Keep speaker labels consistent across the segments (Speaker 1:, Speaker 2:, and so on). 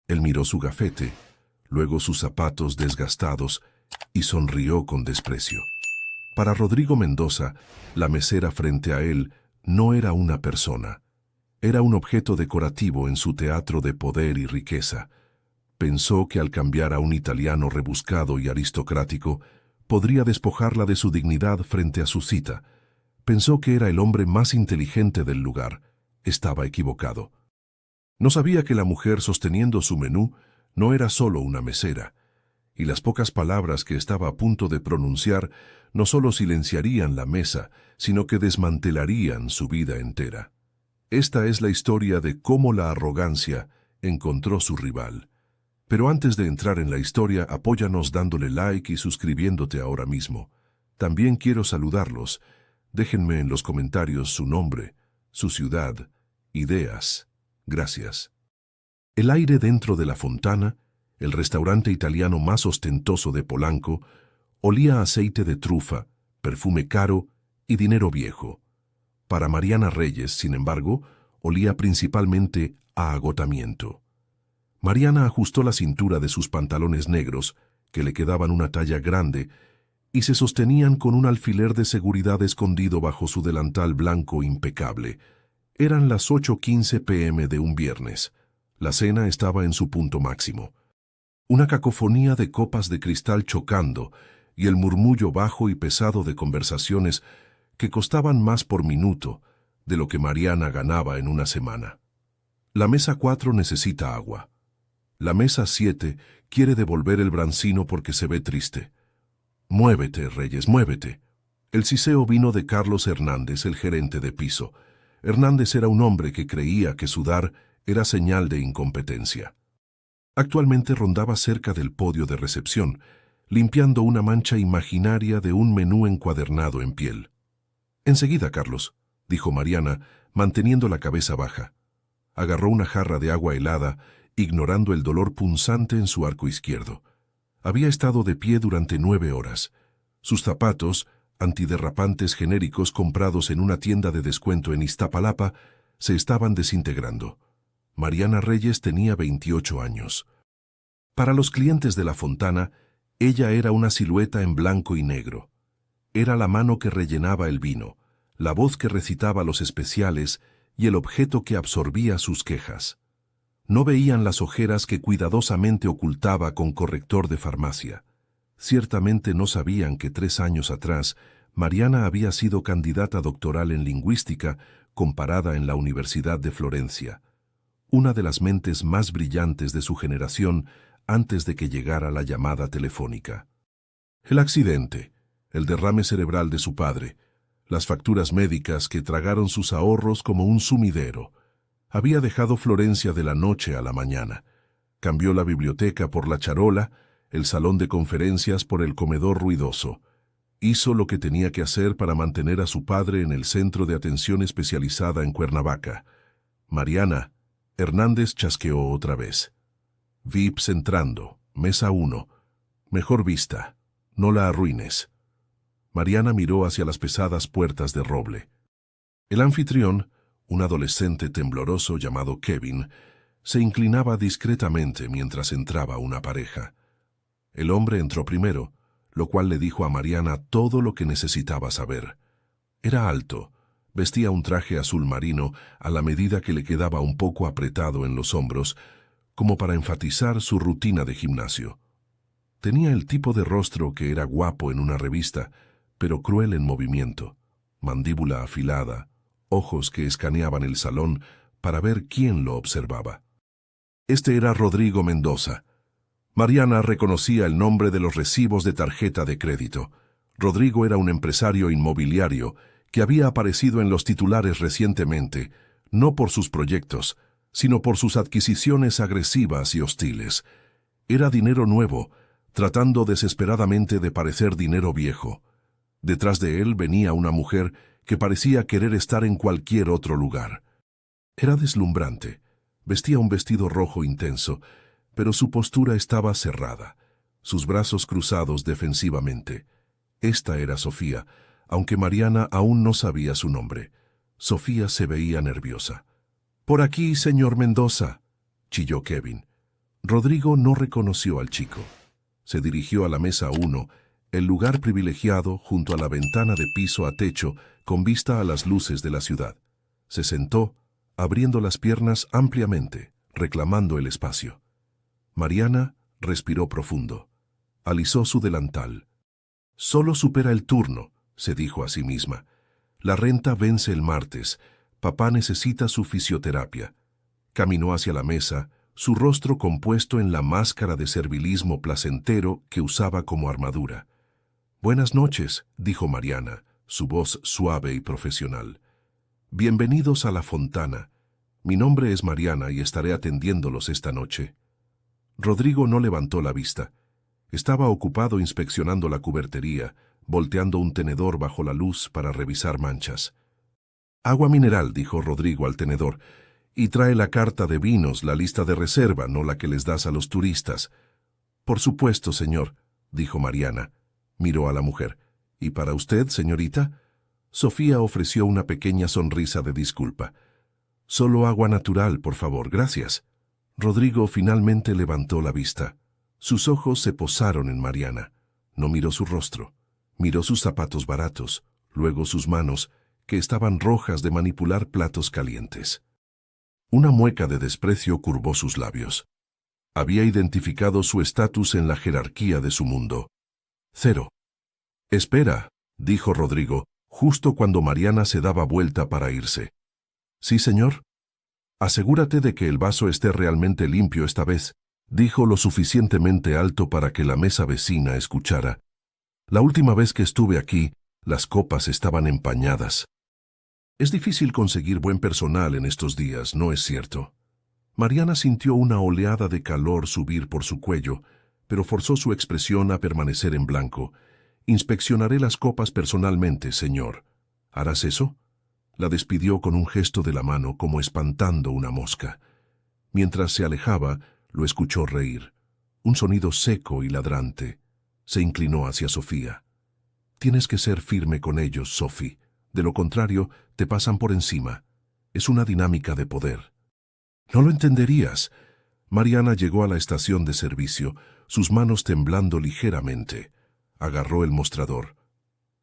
Speaker 1: Él miró su gafete, luego sus zapatos desgastados y sonrió con desprecio. Para Rodrigo Mendoza, la mesera frente a él no era una persona. Era un objeto decorativo en su teatro de poder y riqueza. Pensó que al cambiar a un italiano rebuscado y aristocrático, podría despojarla de su dignidad frente a su cita. Pensó que era el hombre más inteligente del lugar. Estaba equivocado. No sabía que la mujer sosteniendo su menú no era solo una mesera, y las pocas palabras que estaba a punto de pronunciar no solo silenciarían la mesa, sino que desmantelarían su vida entera. Esta es la historia de cómo la arrogancia encontró su rival. Pero antes de entrar en la historia, apóyanos dándole like y suscribiéndote ahora mismo. También quiero saludarlos. Déjenme en los comentarios su nombre, su ciudad, ideas. Gracias. El aire dentro de La Fontana, el restaurante italiano más ostentoso de Polanco, olía a aceite de trufa, perfume caro y dinero viejo. Para Mariana Reyes, sin embargo, olía principalmente a agotamiento. Mariana ajustó la cintura de sus pantalones negros, que le quedaban una talla grande, y se sostenían con un alfiler de seguridad escondido bajo su delantal blanco impecable. Eran las 8:15 p.m. de un viernes. La cena estaba en su punto máximo. Una cacofonía de copas de cristal chocando y el murmullo bajo y pesado de conversaciones que costaban más por minuto de lo que Mariana ganaba en una semana. La mesa 4 necesita agua. La mesa 7 quiere devolver el brancino porque se ve triste. Muévete, Reyes, muévete. El siseo vino de Carlos Hernández, el gerente de piso. Hernández era un hombre que creía que sudar era señal de incompetencia. Actualmente rondaba cerca del podio de recepción, limpiando una mancha imaginaria de un menú encuadernado en piel. Enseguida, Carlos, dijo Mariana, manteniendo la cabeza baja. Agarró una jarra de agua helada, ignorando el dolor punzante en su arco izquierdo. Había estado de pie durante 9 horas. Sus zapatos, antiderrapantes genéricos comprados en una tienda de descuento en Iztapalapa, se estaban desintegrando. Mariana Reyes tenía 28 años. Para los clientes de La Fontana, ella era una silueta en blanco y negro. Era la mano que rellenaba el vino, la voz que recitaba los especiales y el objeto que absorbía sus quejas. No veían las ojeras que cuidadosamente ocultaba con corrector de farmacia. Ciertamente no sabían que 3 años atrás Mariana había sido candidata doctoral en lingüística comparada en la Universidad de Florencia, una de las mentes más brillantes de su generación antes de que llegara la llamada telefónica. El accidente, el derrame cerebral de su padre, las facturas médicas que tragaron sus ahorros como un sumidero. Había dejado Florencia de la noche a la mañana. Cambió la biblioteca por la charola, el salón de conferencias por el comedor ruidoso. Hizo lo que tenía que hacer para mantener a su padre en el centro de atención especializada en Cuernavaca. Mariana, Hernández chasqueó otra vez. VIPs entrando, mesa 1. Mejor vista, no la arruines. Mariana miró hacia las pesadas puertas de roble. El anfitrión, un adolescente tembloroso llamado Kevin, se inclinaba discretamente mientras entraba una pareja. El hombre entró primero, lo cual le dijo a Mariana todo lo que necesitaba saber. Era alto, vestía un traje azul marino a la medida que le quedaba un poco apretado en los hombros, como para enfatizar su rutina de gimnasio. Tenía el tipo de rostro que era guapo en una revista, pero cruel en movimiento, mandíbula afilada, ojos que escaneaban el salón para ver quién lo observaba. Este era Rodrigo Mendoza. Mariana reconocía el nombre de los recibos de tarjeta de crédito. Rodrigo era un empresario inmobiliario que había aparecido en los titulares recientemente, no por sus proyectos, sino por sus adquisiciones agresivas y hostiles. Era dinero nuevo, tratando desesperadamente de parecer dinero viejo. Detrás de él venía una mujer que parecía querer estar en cualquier otro lugar. Era deslumbrante, vestía un vestido rojo intenso, pero su postura estaba cerrada, sus brazos cruzados defensivamente. Esta era Sofía, aunque Mariana aún no sabía su nombre. Sofía se veía nerviosa. «Por aquí, señor Mendoza», chilló Kevin. Rodrigo no reconoció al chico. Se dirigió a la mesa 1, el lugar privilegiado junto a la ventana de piso a techo con vista a las luces de la ciudad. Se sentó, abriendo las piernas ampliamente, reclamando el espacio. Mariana respiró profundo. Alisó su delantal. Solo supera el turno, se dijo a sí misma. La renta vence el martes. Papá necesita su fisioterapia. Caminó hacia la mesa, su rostro compuesto en la máscara de servilismo placentero que usaba como armadura. «Buenas noches», dijo Mariana, su voz suave y profesional. «Bienvenidos a La Fontana. Mi nombre es Mariana y estaré atendiéndolos esta noche». Rodrigo no levantó la vista. Estaba ocupado inspeccionando la cubertería, volteando un tenedor bajo la luz para revisar manchas. «Agua mineral», dijo Rodrigo al tenedor, «y trae la carta de vinos, la lista de reserva, no la que les das a los turistas». «Por supuesto, señor», dijo Mariana. Miró a la mujer. «¿Y para usted, señorita?» Sofía ofreció una pequeña sonrisa de disculpa. «Solo agua natural, por favor, gracias». Rodrigo finalmente levantó la vista. Sus ojos se posaron en Mariana. No miró su rostro. Miró sus zapatos baratos, luego sus manos, que estaban rojas de manipular platos calientes. Una mueca de desprecio curvó sus labios. Había identificado su estatus en la jerarquía de su mundo. 0. «Espera», dijo Rodrigo, justo cuando Mariana se daba vuelta para irse. «Sí, señor». «Asegúrate de que el vaso esté realmente limpio esta vez», dijo lo suficientemente alto para que la mesa vecina escuchara. «La última vez que estuve aquí, las copas estaban empañadas». Es difícil conseguir buen personal en estos días, ¿no es cierto? Mariana sintió una oleada de calor subir por su cuello, pero forzó su expresión a permanecer en blanco. «Inspeccionaré las copas personalmente, señor. ¿Harás eso?» La despidió con un gesto de la mano como espantando una mosca. Mientras se alejaba, lo escuchó reír. Un sonido seco y ladrante. Se inclinó hacia Sofía. «Tienes que ser firme con ellos, Sophie. De lo contrario, te pasan por encima. Es una dinámica de poder». «No lo entenderías». Mariana llegó a la estación de servicio, sus manos temblando ligeramente. Agarró el mostrador.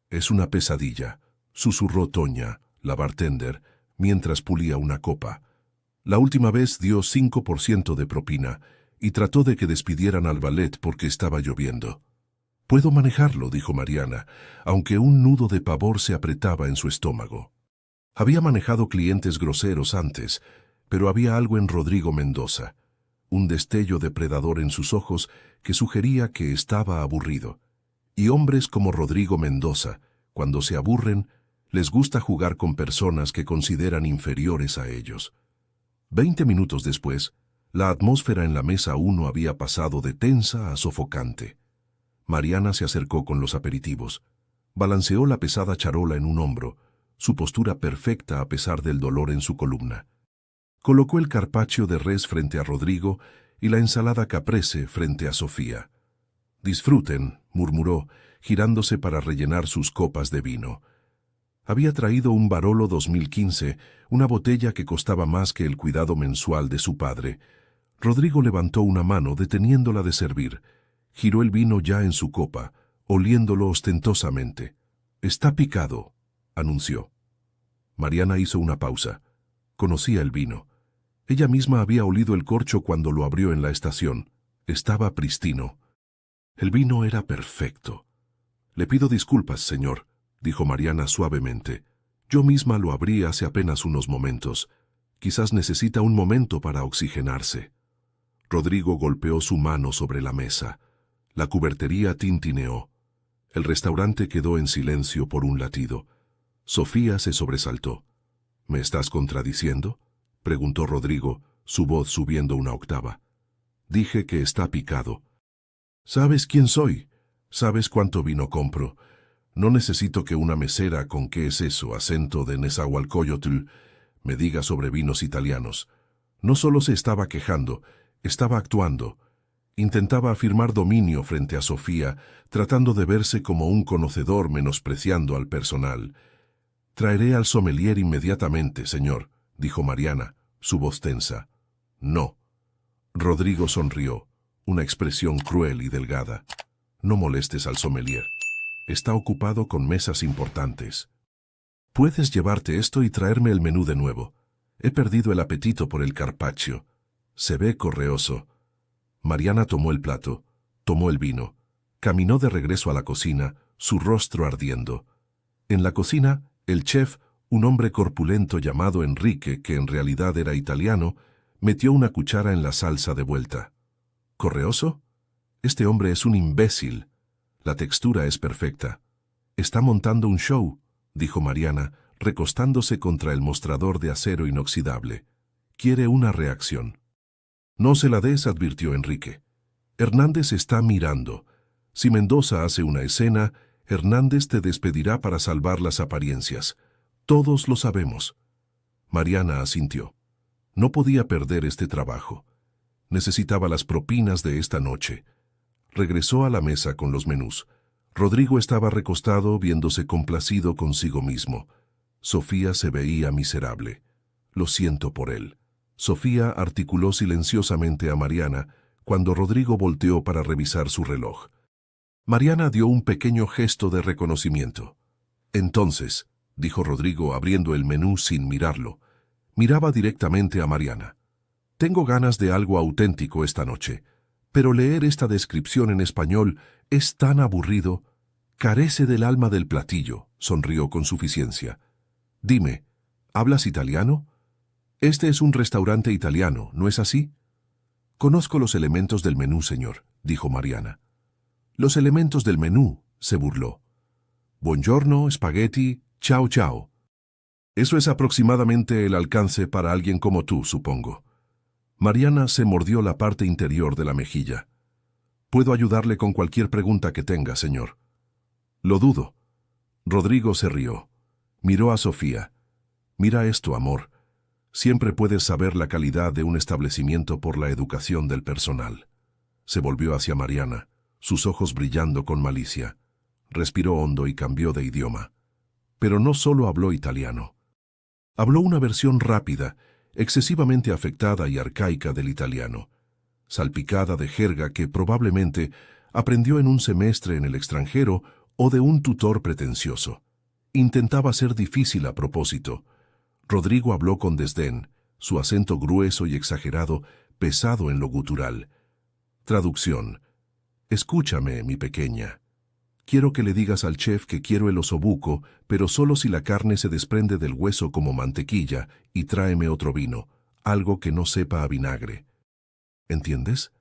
Speaker 1: «Es una pesadilla», susurró Toña, la bartender, mientras pulía una copa. La última vez dio 5% de propina y trató de que despidieran al valet porque estaba lloviendo. «Puedo manejarlo», dijo Mariana, aunque un nudo de pavor se apretaba en su estómago. Había manejado clientes groseros antes, pero había algo en Rodrigo Mendoza, un destello depredador en sus ojos que sugería que estaba aburrido. Y hombres como Rodrigo Mendoza, cuando se aburren, les gusta jugar con personas que consideran inferiores a ellos. 20 minutos después, la atmósfera en la mesa 1 había pasado de tensa a sofocante. Mariana se acercó con los aperitivos. Balanceó la pesada charola en un hombro, su postura perfecta a pesar del dolor en su columna. Colocó el carpaccio de res frente a Rodrigo y la ensalada caprese frente a Sofía. «Disfruten», murmuró, girándose para rellenar sus copas de vino. Había traído un Barolo 2015, una botella que costaba más que el cuidado mensual de su padre. Rodrigo levantó una mano deteniéndola de servir. Giró el vino ya en su copa, oliéndolo ostentosamente. «Está picado», anunció. Mariana hizo una pausa. Conocía el vino. Ella misma había olido el corcho cuando lo abrió en la estación. Estaba pristino. El vino era perfecto. «Le pido disculpas, señor», dijo Mariana suavemente. «Yo misma lo abrí hace apenas unos momentos. Quizás necesita un momento para oxigenarse». Rodrigo golpeó su mano sobre la mesa. La cubertería tintineó. El restaurante quedó en silencio por un latido. Sofía se sobresaltó. «¿Me estás contradiciendo?», preguntó Rodrigo, su voz subiendo una octava. «Dije que está picado». «¿Sabes quién soy? ¿Sabes cuánto vino compro? No necesito que una mesera con qué es eso, acento de Nezahualcóyotl, me diga sobre vinos italianos». No solo se estaba quejando, estaba actuando. Intentaba afirmar dominio frente a Sofía, tratando de verse como un conocedor menospreciando al personal. «Traeré al sommelier inmediatamente, señor», dijo Mariana, su voz tensa. «No». Rodrigo sonrió, una expresión cruel y delgada. No molestes al sommelier. Está ocupado con mesas importantes. Puedes llevarte esto y traerme el menú de nuevo. He perdido el apetito por el carpaccio. Se ve correoso. Mariana tomó el plato, tomó el vino, caminó de regreso a la cocina, su rostro ardiendo. En la cocina, el chef, un hombre corpulento llamado Enrique, que en realidad era italiano, metió una cuchara en la salsa de vuelta. ¿Correoso? Este hombre es un imbécil. La textura es perfecta. Está montando un show, dijo Mariana, recostándose contra el mostrador de acero inoxidable. Quiere una reacción. No se la des, advirtió Enrique. Hernández está mirando. Si Mendoza hace una escena, Hernández te despedirá para salvar las apariencias. Todos lo sabemos. Mariana asintió. No podía perder este trabajo. Necesitaba las propinas de esta noche. Regresó a la mesa con los menús. Rodrigo estaba recostado, viéndose complacido consigo mismo. Sofía se veía miserable. Lo siento por él. Sofía articuló silenciosamente a Mariana cuando Rodrigo volteó para revisar su reloj. Mariana dio un pequeño gesto de reconocimiento. Entonces, dijo Rodrigo abriendo el menú sin mirarlo. Miraba directamente a Mariana. Tengo ganas de algo auténtico esta noche, pero leer esta descripción en español es tan aburrido. Carece del alma del platillo, sonrió con suficiencia. Dime, ¿hablas italiano? Este es un restaurante italiano, ¿no es así? Conozco los elementos del menú, señor, dijo Mariana. Los elementos del menú, se burló. Buongiorno, spaghetti, ciao ciao. Eso es aproximadamente el alcance para alguien como tú, supongo. Mariana se mordió la parte interior de la mejilla. Puedo ayudarle con cualquier pregunta que tenga, señor. Lo dudo. Rodrigo se rió. Miró a Sofía. Mira esto, amor. Siempre puedes saber la calidad de un establecimiento por la educación del personal. Se volvió hacia Mariana, sus ojos brillando con malicia. Respiró hondo y cambió de idioma. Pero no solo habló italiano. Habló una versión rápida, excesivamente afectada y arcaica del italiano, salpicada de jerga que probablemente aprendió en un semestre en el extranjero o de un tutor pretencioso. Intentaba ser difícil a propósito. Rodrigo habló con desdén, su acento grueso y exagerado, pesado en lo gutural. Traducción. Escúchame, mi pequeña. Quiero que le digas al chef que quiero el osobuco, pero solo si la carne se desprende del hueso como mantequilla, y tráeme otro vino, algo que no sepa a vinagre. ¿Entiendes?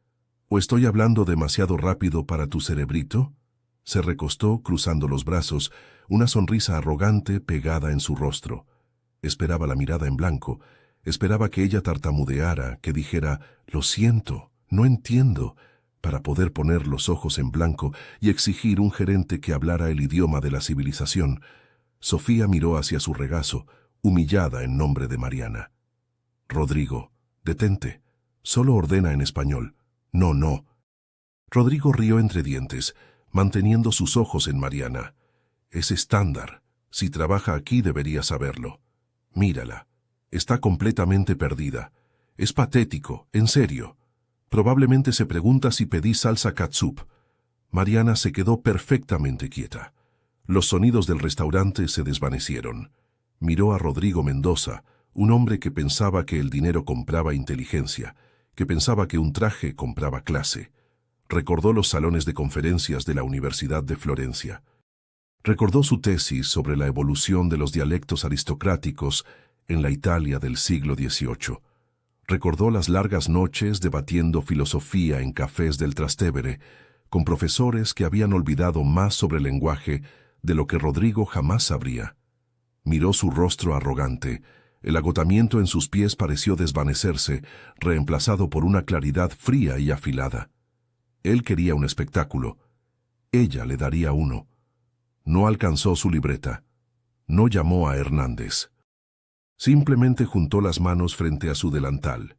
Speaker 1: ¿O estoy hablando demasiado rápido para tu cerebrito? Se recostó, cruzando los brazos, una sonrisa arrogante pegada en su rostro. Esperaba la mirada en blanco, esperaba que ella tartamudeara, que dijera, «Lo siento, no entiendo», para poder poner los ojos en blanco y exigir un gerente que hablara el idioma de la civilización. Sofía miró hacia su regazo, humillada en nombre de Mariana. «Rodrigo, detente. Solo ordena en español. No, no». Rodrigo rió entre dientes, manteniendo sus ojos en Mariana. «Es estándar. Si trabaja aquí debería saberlo. Mírala. Está completamente perdida. Es patético, en serio. Probablemente se pregunta si pedí salsa catsup». Mariana se quedó perfectamente quieta. Los sonidos del restaurante se desvanecieron. Miró a Rodrigo Mendoza, un hombre que pensaba que el dinero compraba inteligencia, que pensaba que un traje compraba clase. Recordó los salones de conferencias de la Universidad de Florencia. Recordó su tesis sobre la evolución de los dialectos aristocráticos en la Italia del siglo XVIII. Recordó las largas noches debatiendo filosofía en cafés del Trastevere, con profesores que habían olvidado más sobre el lenguaje de lo que Rodrigo jamás sabría. Miró su rostro arrogante. El agotamiento en sus pies pareció desvanecerse, reemplazado por una claridad fría y afilada. Él quería un espectáculo. Ella le daría uno. No alcanzó su libreta. No llamó a Hernández. Simplemente juntó las manos frente a su delantal,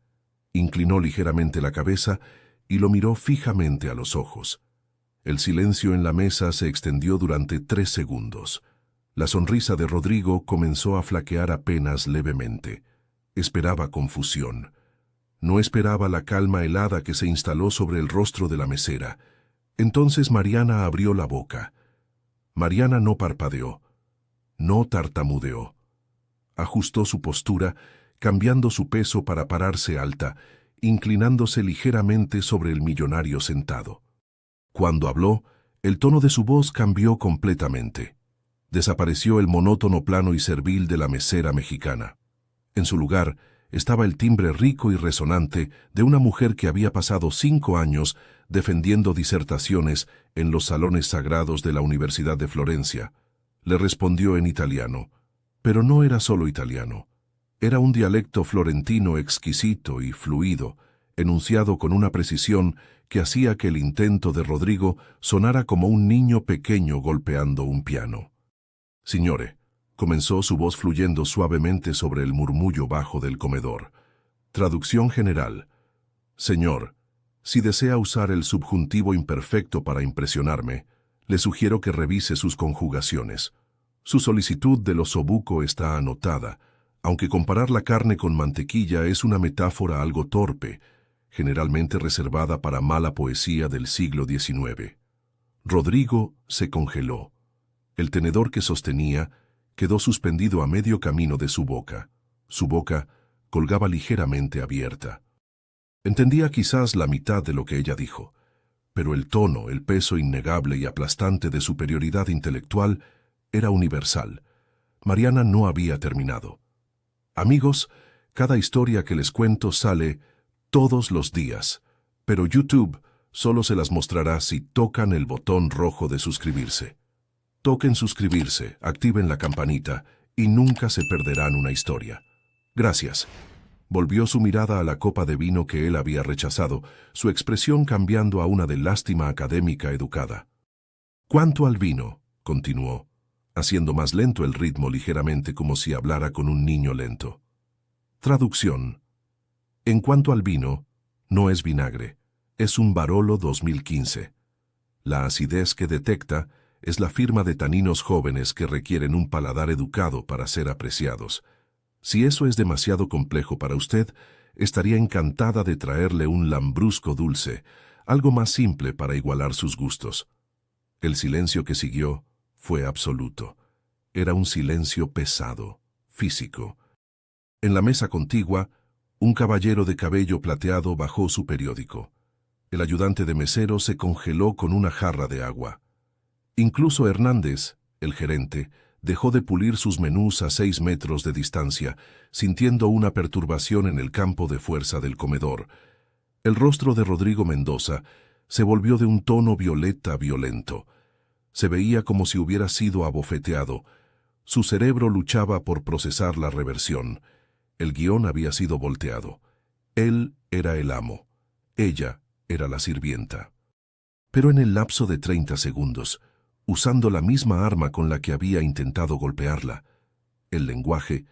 Speaker 1: inclinó ligeramente la cabeza y lo miró fijamente a los ojos. El silencio en la mesa se extendió durante 3 segundos. La sonrisa de Rodrigo comenzó a flaquear apenas levemente. Esperaba confusión. No esperaba la calma helada que se instaló sobre el rostro de la mesera. Entonces Mariana abrió la boca. Mariana no parpadeó, no tartamudeó. Ajustó su postura, cambiando su peso para pararse alta, inclinándose ligeramente sobre el millonario sentado. Cuando habló, el tono de su voz cambió completamente. Desapareció el monótono plano y servil de la mesera mexicana. En su lugar estaba el timbre rico y resonante de una mujer que había pasado 5 años defendiendo disertaciones en los salones sagrados de la Universidad de Florencia. Le respondió en italiano, pero no era solo italiano. Era un dialecto florentino exquisito y fluido, enunciado con una precisión que hacía que el intento de Rodrigo sonara como un niño pequeño golpeando un piano. «Signore», comenzó su voz fluyendo suavemente sobre el murmullo bajo del comedor. Traducción general. «Señor, si desea usar el subjuntivo imperfecto para impresionarme, le sugiero que revise sus conjugaciones. Su solicitud del osobuco está anotada, aunque comparar la carne con mantequilla es una metáfora algo torpe, generalmente reservada para mala poesía del siglo XIX. Rodrigo se congeló. El tenedor que sostenía quedó suspendido a medio camino de su boca. Su boca colgaba ligeramente abierta. Entendía quizás la mitad de lo que ella dijo, pero el tono, el peso innegable y aplastante de superioridad intelectual era universal. Mariana no había terminado. Amigos, cada historia que les cuento sale todos los días, pero YouTube solo se las mostrará si tocan el botón rojo de suscribirse. Toquen suscribirse, activen la campanita y nunca se perderán una historia. Gracias. Volvió su mirada a la copa de vino que él había rechazado, su expresión cambiando a una de lástima académica educada. «Cuanto al vino», continuó, haciendo más lento el ritmo ligeramente como si hablara con un niño lento. Traducción. En cuanto al vino, no es vinagre, es un Barolo 2015. La acidez que detecta es la firma de taninos jóvenes que requieren un paladar educado para ser apreciados. Si eso es demasiado complejo para usted, estaría encantada de traerle un lambrusco dulce, algo más simple para igualar sus gustos. El silencio que siguió fue absoluto. Era un silencio pesado, físico. En la mesa contigua, un caballero de cabello plateado bajó su periódico. El ayudante de mesero se congeló con una jarra de agua. Incluso Hernández, el gerente, dejó de pulir sus menús a 6 metros de distancia, sintiendo una perturbación en el campo de fuerza del comedor. El rostro de Rodrigo Mendoza se volvió de un tono violeta violento. Se veía como si hubiera sido abofeteado. Su cerebro luchaba por procesar la reversión. El guión había sido volteado. Él era el amo. Ella era la sirvienta. Pero en el lapso de 30 segundos, usando la misma arma con la que había intentado golpearla, el lenguaje,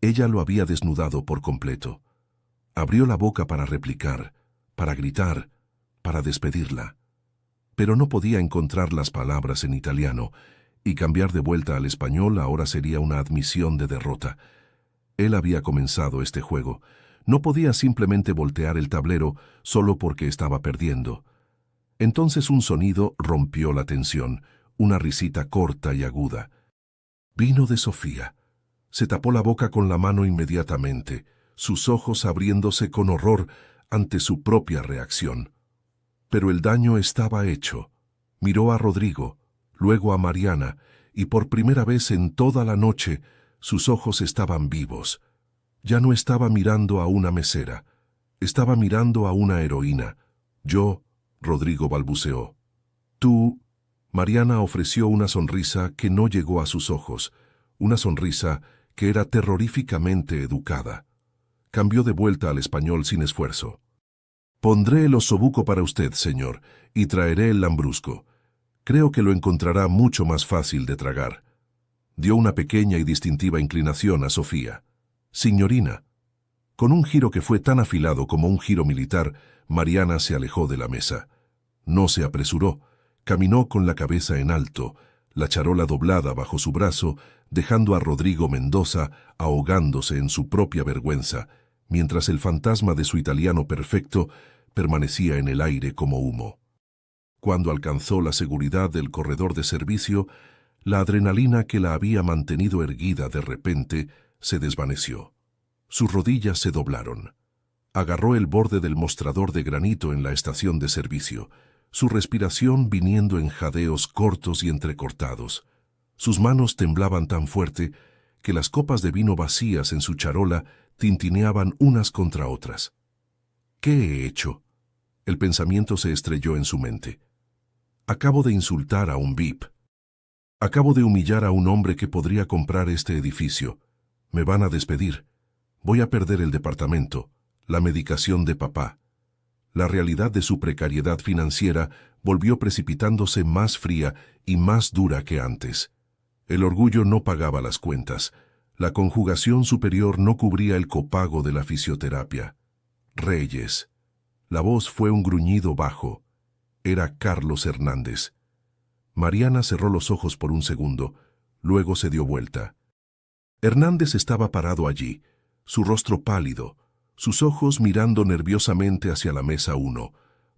Speaker 1: ella lo había desnudado por completo. Abrió la boca para replicar, para gritar, para despedirla. Pero no podía encontrar las palabras en italiano, y cambiar de vuelta al español ahora sería una admisión de derrota. Él había comenzado este juego. No podía simplemente voltear el tablero solo porque estaba perdiendo. Entonces un sonido rompió la tensión, una risita corta y aguda. Vino de Sofía. Se tapó la boca con la mano inmediatamente, sus ojos abriéndose con horror ante su propia reacción. Pero el daño estaba hecho. Miró a Rodrigo, luego a Mariana, y por primera vez en toda la noche sus ojos estaban vivos. Ya no estaba mirando a una mesera, estaba mirando a una heroína. «Yo», Rodrigo balbuceó. «Tú». Mariana ofreció una sonrisa que no llegó a sus ojos, una sonrisa que era terroríficamente educada. Cambió de vuelta al español sin esfuerzo. «Pondré el osobuco para usted, señor, y traeré el lambrusco. Creo que lo encontrará mucho más fácil de tragar». Dio una pequeña y distintiva inclinación a Sofía. «Signorina». Con un giro que fue tan afilado como un giro militar, Mariana se alejó de la mesa. No se apresuró. Caminó con la cabeza en alto, la charola doblada bajo su brazo, dejando a Rodrigo Mendoza ahogándose en su propia vergüenza, mientras el fantasma de su italiano perfecto permanecía en el aire como humo. Cuando alcanzó la seguridad del corredor de servicio, la adrenalina que la había mantenido erguida de repente se desvaneció. Sus rodillas se doblaron. Agarró el borde del mostrador de granito en la estación de servicio, su respiración viniendo en jadeos cortos y entrecortados. Sus manos temblaban tan fuerte que las copas de vino vacías en su charola tintineaban unas contra otras. ¿Qué he hecho? El pensamiento se estrelló en su mente. Acabo de insultar a un VIP. Acabo de humillar a un hombre que podría comprar este edificio. Me van a despedir. Voy a perder el departamento, la medicación de papá. La realidad de su precariedad financiera volvió precipitándose más fría y más dura que antes. El orgullo no pagaba las cuentas. La conjugación superior no cubría el copago de la fisioterapia. Reyes. La voz fue un gruñido bajo. Era Carlos Hernández. Mariana cerró los ojos por un segundo, luego se dio vuelta. Hernández estaba parado allí, su rostro pálido, sus ojos mirando nerviosamente hacia la mesa 1,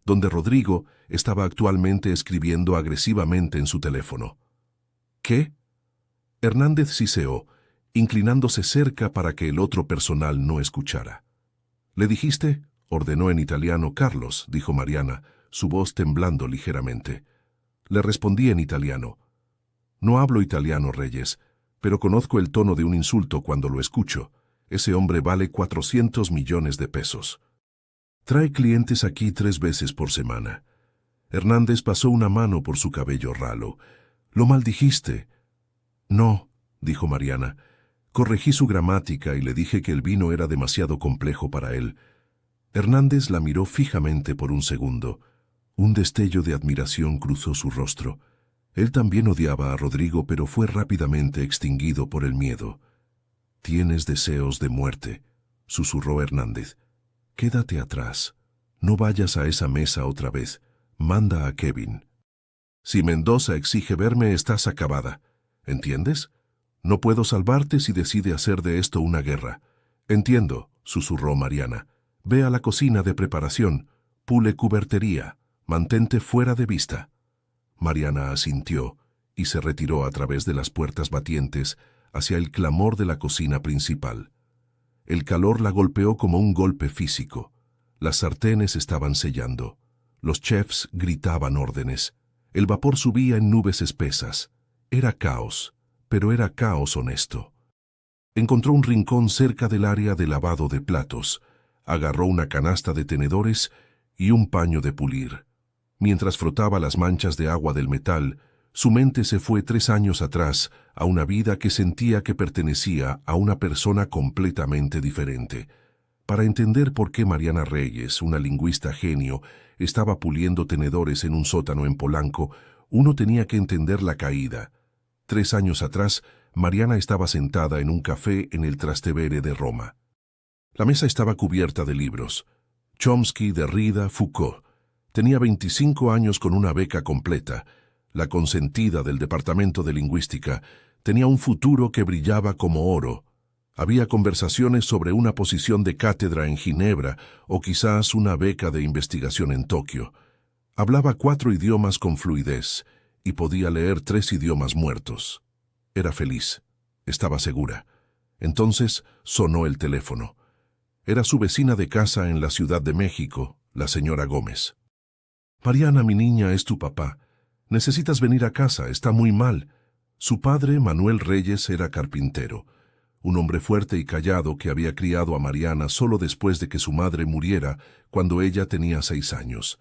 Speaker 1: donde Rodrigo estaba actualmente escribiendo agresivamente en su teléfono. ¿Qué? Hernández siseó, inclinándose cerca para que el otro personal no escuchara. ¿Le dijiste? Ordenó en italiano. Carlos, dijo Mariana, su voz temblando ligeramente. Le respondí en italiano. No hablo italiano, Reyes, pero conozco el tono de un insulto cuando lo escucho. Ese hombre vale 400 millones de pesos. Trae clientes aquí 3 veces por semana. Hernández pasó una mano por su cabello ralo. ¿Lo maldijiste? No, dijo Mariana. Corregí su gramática y le dije que el vino era demasiado complejo para él. Hernández la miró fijamente por un segundo. Un destello de admiración cruzó su rostro. Él también odiaba a Rodrigo, pero fue rápidamente extinguido por el miedo. «Tienes deseos de muerte», susurró Hernández. «Quédate atrás. No vayas a esa mesa otra vez. Manda a Kevin. Si Mendoza exige verme, estás acabada. ¿Entiendes? No puedo salvarte si decide hacer de esto una guerra». «Entiendo», susurró Mariana. «Ve a la cocina de preparación. Pule cubertería. Mantente fuera de vista». Mariana asintió y se retiró a través de las puertas batientes hacia el clamor de la cocina principal. El calor la golpeó como un golpe físico. Las sartenes estaban sellando. Los chefs gritaban órdenes. El vapor subía en nubes espesas. Era caos, pero era caos honesto. Encontró un rincón cerca del área de lavado de platos. Agarró una canasta de tenedores y un paño de pulir. Mientras frotaba las manchas de agua del metal, su mente se fue 3 años atrás a una vida que sentía que pertenecía a una persona completamente diferente. Para entender por qué Mariana Reyes, una lingüista genio, estaba puliendo tenedores en un sótano en Polanco, uno tenía que entender la caída. 3 años atrás, Mariana estaba sentada en un café en el Trastevere de Roma. La mesa estaba cubierta de libros. Chomsky, Derrida, Foucault. Tenía 25 años con una beca completa. La consentida del Departamento de Lingüística tenía un futuro que brillaba como oro. Había conversaciones sobre una posición de cátedra en Ginebra o quizás una beca de investigación en Tokio. Hablaba 4 idiomas con fluidez y podía leer 3 idiomas muertos. Era feliz. Estaba segura. Entonces sonó el teléfono. Era su vecina de casa en la Ciudad de México, la señora Gómez. «Mariana, mi niña, es tu papá. Necesitas venir a casa, está muy mal». Su padre, Manuel Reyes, era carpintero, un hombre fuerte y callado que había criado a Mariana solo después de que su madre muriera cuando ella tenía 6 años.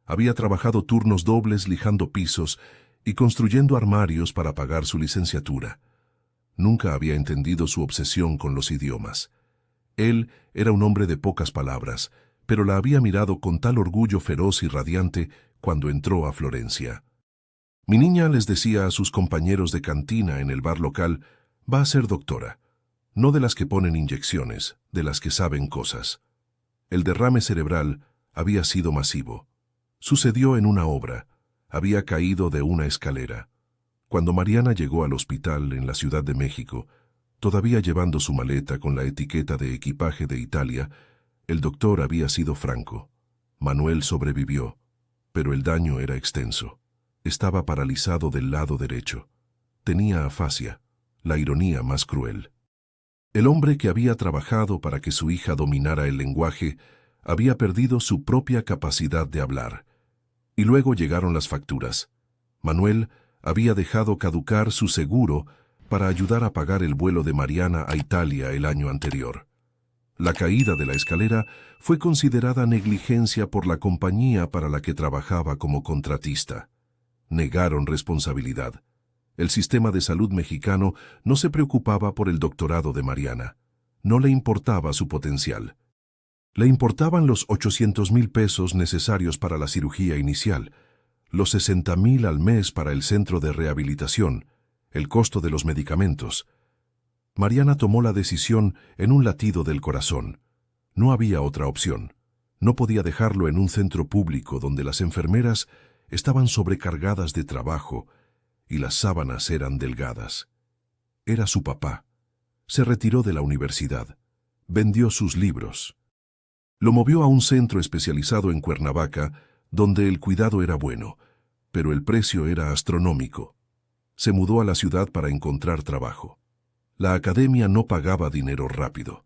Speaker 1: Había trabajado turnos dobles lijando pisos y construyendo armarios para pagar su licenciatura. Nunca había entendido su obsesión con los idiomas. Él era un hombre de pocas palabras, pero la había mirado con tal orgullo feroz y radiante cuando entró a Florencia. Mi niña, les decía a sus compañeros de cantina en el bar local, va a ser doctora. No de las que ponen inyecciones, de las que saben cosas. El derrame cerebral había sido masivo. Sucedió en una obra. Había caído de una escalera. Cuando Mariana llegó al hospital en la Ciudad de México, Todavía llevando su maleta con la etiqueta de equipaje de Italia, el doctor había sido franco. Manuel sobrevivió, pero el daño era extenso. Estaba paralizado del lado derecho. Tenía afasia, la ironía más cruel. El hombre que había trabajado para que su hija dominara el lenguaje había perdido su propia capacidad de hablar. Y luego llegaron las facturas. Manuel había dejado caducar su seguro para ayudar a pagar el vuelo de Mariana a Italia el año anterior. La caída de la escalera fue considerada negligencia por la compañía para la que trabajaba como contratista. Negaron responsabilidad. El sistema de salud mexicano no se preocupaba por el doctorado de Mariana. No le importaba su potencial. Le importaban los 800,000 pesos necesarios para la cirugía inicial, los 60,000 al mes para el centro de rehabilitación, el costo de los medicamentos. Mariana tomó la decisión en un latido del corazón. No había otra opción. No podía dejarlo en un centro público donde las enfermeras estaban sobrecargadas de trabajo y las sábanas eran delgadas. Era su papá. Se retiró de la universidad. Vendió sus libros. Lo movió a un centro especializado en Cuernavaca, donde el cuidado era bueno, pero el precio era astronómico. Se mudó a la ciudad para encontrar trabajo. La academia no pagaba dinero rápido.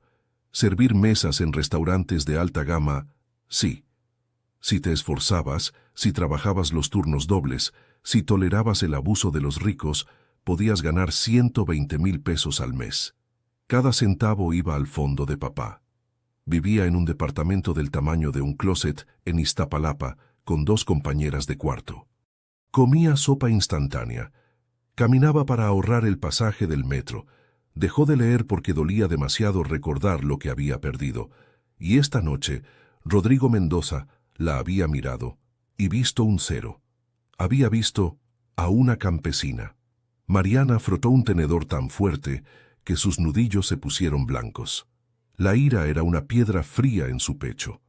Speaker 1: Servir mesas en restaurantes de alta gama, sí. Si te esforzabas, si trabajabas los turnos dobles, si tolerabas el abuso de los ricos, podías ganar 120,000 pesos al mes. Cada centavo iba al fondo de papá. Vivía en un departamento del tamaño de un closet en Iztapalapa, con 2 compañeras de cuarto. Comía sopa instantánea. Caminaba para ahorrar el pasaje del metro. Dejó de leer porque dolía demasiado recordar lo que había perdido. Y esta noche, Rodrigo Mendoza la había mirado y visto un 0. Había visto a una campesina. Mariana frotó un tenedor tan fuerte que sus nudillos se pusieron blancos. La ira era una piedra fría en su pecho.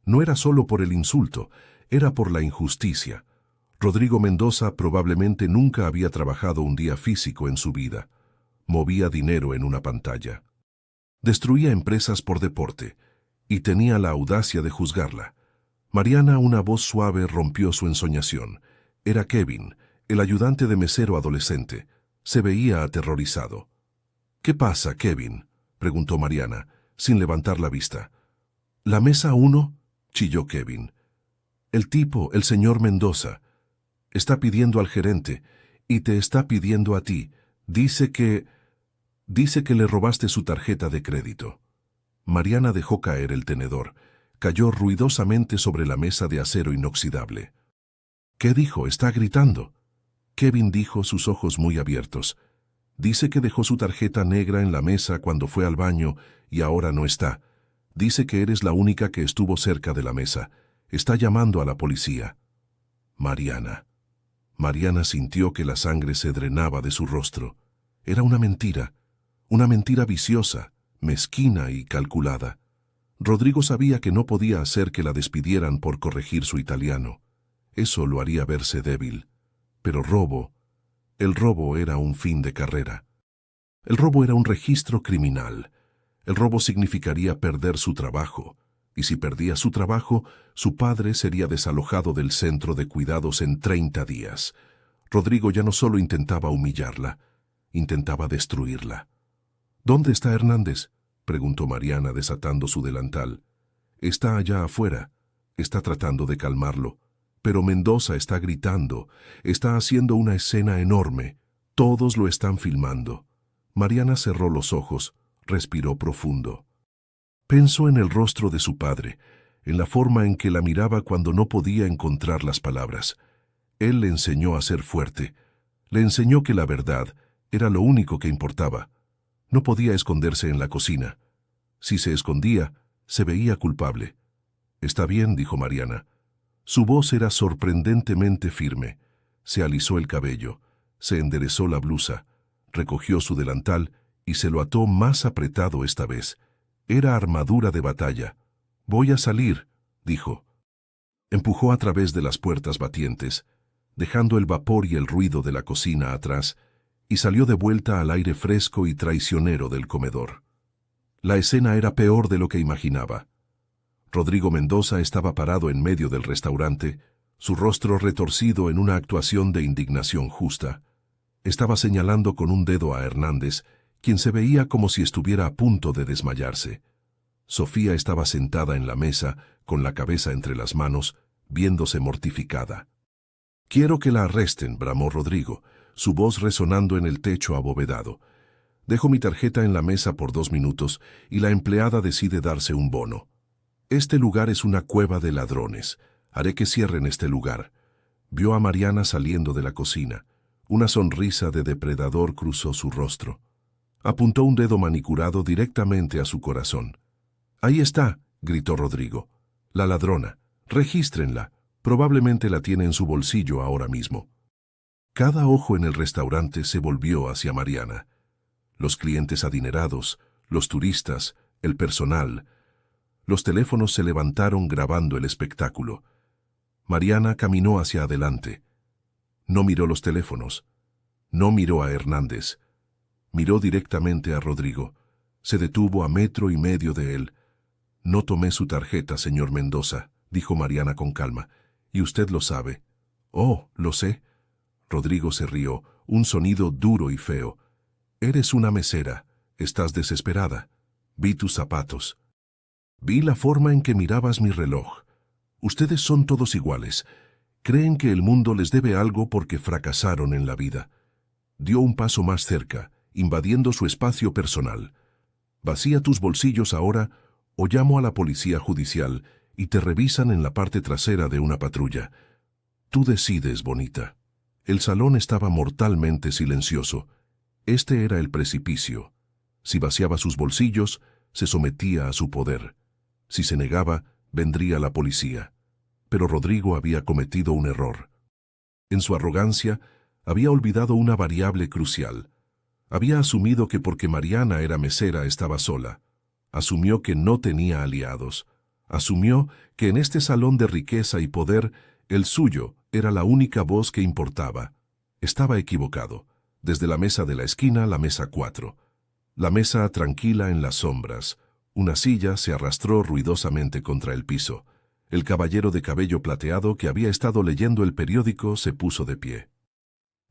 Speaker 1: No era solo por el insulto, era por la injusticia. Rodrigo Mendoza probablemente nunca había trabajado un día físico en su vida. Movía dinero en una pantalla. Destruía empresas por deporte, y tenía la audacia de juzgarla. Mariana, una voz suave, rompió su ensoñación. Era Kevin, el ayudante de mesero adolescente. Se veía aterrorizado. «¿Qué pasa, Kevin?», preguntó Mariana, sin levantar la vista. «¿La mesa 1?», chilló Kevin. «El tipo, el señor Mendoza, está pidiendo al gerente, y te está pidiendo a ti. Dice que le robaste su tarjeta de crédito». Mariana dejó caer el tenedor. Cayó ruidosamente sobre la mesa de acero inoxidable. «¿Qué dijo? Está gritando». Kevin dijo, sus ojos muy abiertos. «Dice que dejó su tarjeta negra en la mesa cuando fue al baño y ahora no está. Dice que eres la única que estuvo cerca de la mesa. Está llamando a la policía». Mariana. Mariana sintió que la sangre se drenaba de su rostro. Era una mentira viciosa, mezquina y calculada. Rodrigo sabía que no podía hacer que la despidieran por corregir su italiano. Eso lo haría verse débil. Pero el robo era un fin de carrera. El robo era un registro criminal. El robo significaría perder su trabajo. Y si perdía su trabajo, su padre sería desalojado del centro de cuidados en 30 días. Rodrigo ya no solo intentaba humillarla, intentaba destruirla. «¿Dónde está Hernández?», preguntó Mariana desatando su delantal. «Está allá afuera. Está tratando de calmarlo. Pero Mendoza está gritando. Está haciendo una escena enorme. Todos lo están filmando». Mariana cerró los ojos, respiró profundo. Pensó en el rostro de su padre, en la forma en que la miraba cuando no podía encontrar las palabras. Él le enseñó a ser fuerte. Le enseñó que la verdad era lo único que importaba. No podía esconderse en la cocina. Si se escondía, se veía culpable. «Está bien», dijo Mariana. Su voz era sorprendentemente firme. Se alisó el cabello, se enderezó la blusa, recogió su delantal y se lo ató más apretado esta vez. Era armadura de batalla. «Voy a salir», dijo. Empujó a través de las puertas batientes, dejando el vapor y el ruido de la cocina atrás, y salió de vuelta al aire fresco y traicionero del comedor. La escena era peor de lo que imaginaba. Rodrigo Mendoza estaba parado en medio del restaurante, su rostro retorcido en una actuación de indignación justa. Estaba señalando con un dedo a Hernández, quien se veía como si estuviera a punto de desmayarse. Sofía estaba sentada en la mesa, con la cabeza entre las manos, viéndose mortificada. «Quiero que la arresten», bramó Rodrigo, su voz resonando en el techo abovedado. «Dejo mi tarjeta en la mesa por 2 minutos y la empleada decide darse un bono. Este lugar es una cueva de ladrones. Haré que cierren este lugar». Vio a Mariana saliendo de la cocina. Una sonrisa de depredador cruzó su rostro. Apuntó un dedo manicurado directamente a su corazón. «Ahí está», gritó Rodrigo. «La ladrona. Regístrenla. Probablemente la tiene en su bolsillo ahora mismo». Cada ojo en el restaurante se volvió hacia Mariana. Los clientes adinerados, los turistas, el personal. Los teléfonos se levantaron grabando el espectáculo. Mariana caminó hacia adelante. No miró los teléfonos. No miró a Hernández. Miró directamente a Rodrigo. Se detuvo a 1,5 metros de él. «No tomé su tarjeta, señor Mendoza», dijo Mariana con calma. «Y usted lo sabe». «Oh, lo sé». Rodrigo se rió, un sonido duro y feo. «Eres una mesera. Estás desesperada. Vi tus zapatos. Vi la forma en que mirabas mi reloj. Ustedes son todos iguales. Creen que el mundo les debe algo porque fracasaron en la vida». Dio un paso más cerca, invadiendo su espacio personal. «Vacía tus bolsillos ahora o llamo a la policía judicial y te revisan en la parte trasera de una patrulla. Tú decides, bonita». El salón estaba mortalmente silencioso. Este era el precipicio. Si vaciaba sus bolsillos, se sometía a su poder. Si se negaba, vendría la policía. Pero Rodrigo había cometido un error. En su arrogancia, había olvidado una variable crucial. Había asumido que porque Mariana era mesera estaba sola. Asumió que no tenía aliados. Asumió que en este salón de riqueza y poder, el suyo era la única voz que importaba. Estaba equivocado. Desde la mesa de la esquina, la mesa 4. La mesa tranquila en las sombras. Una silla se arrastró ruidosamente contra el piso. El caballero de cabello plateado que había estado leyendo el periódico se puso de pie.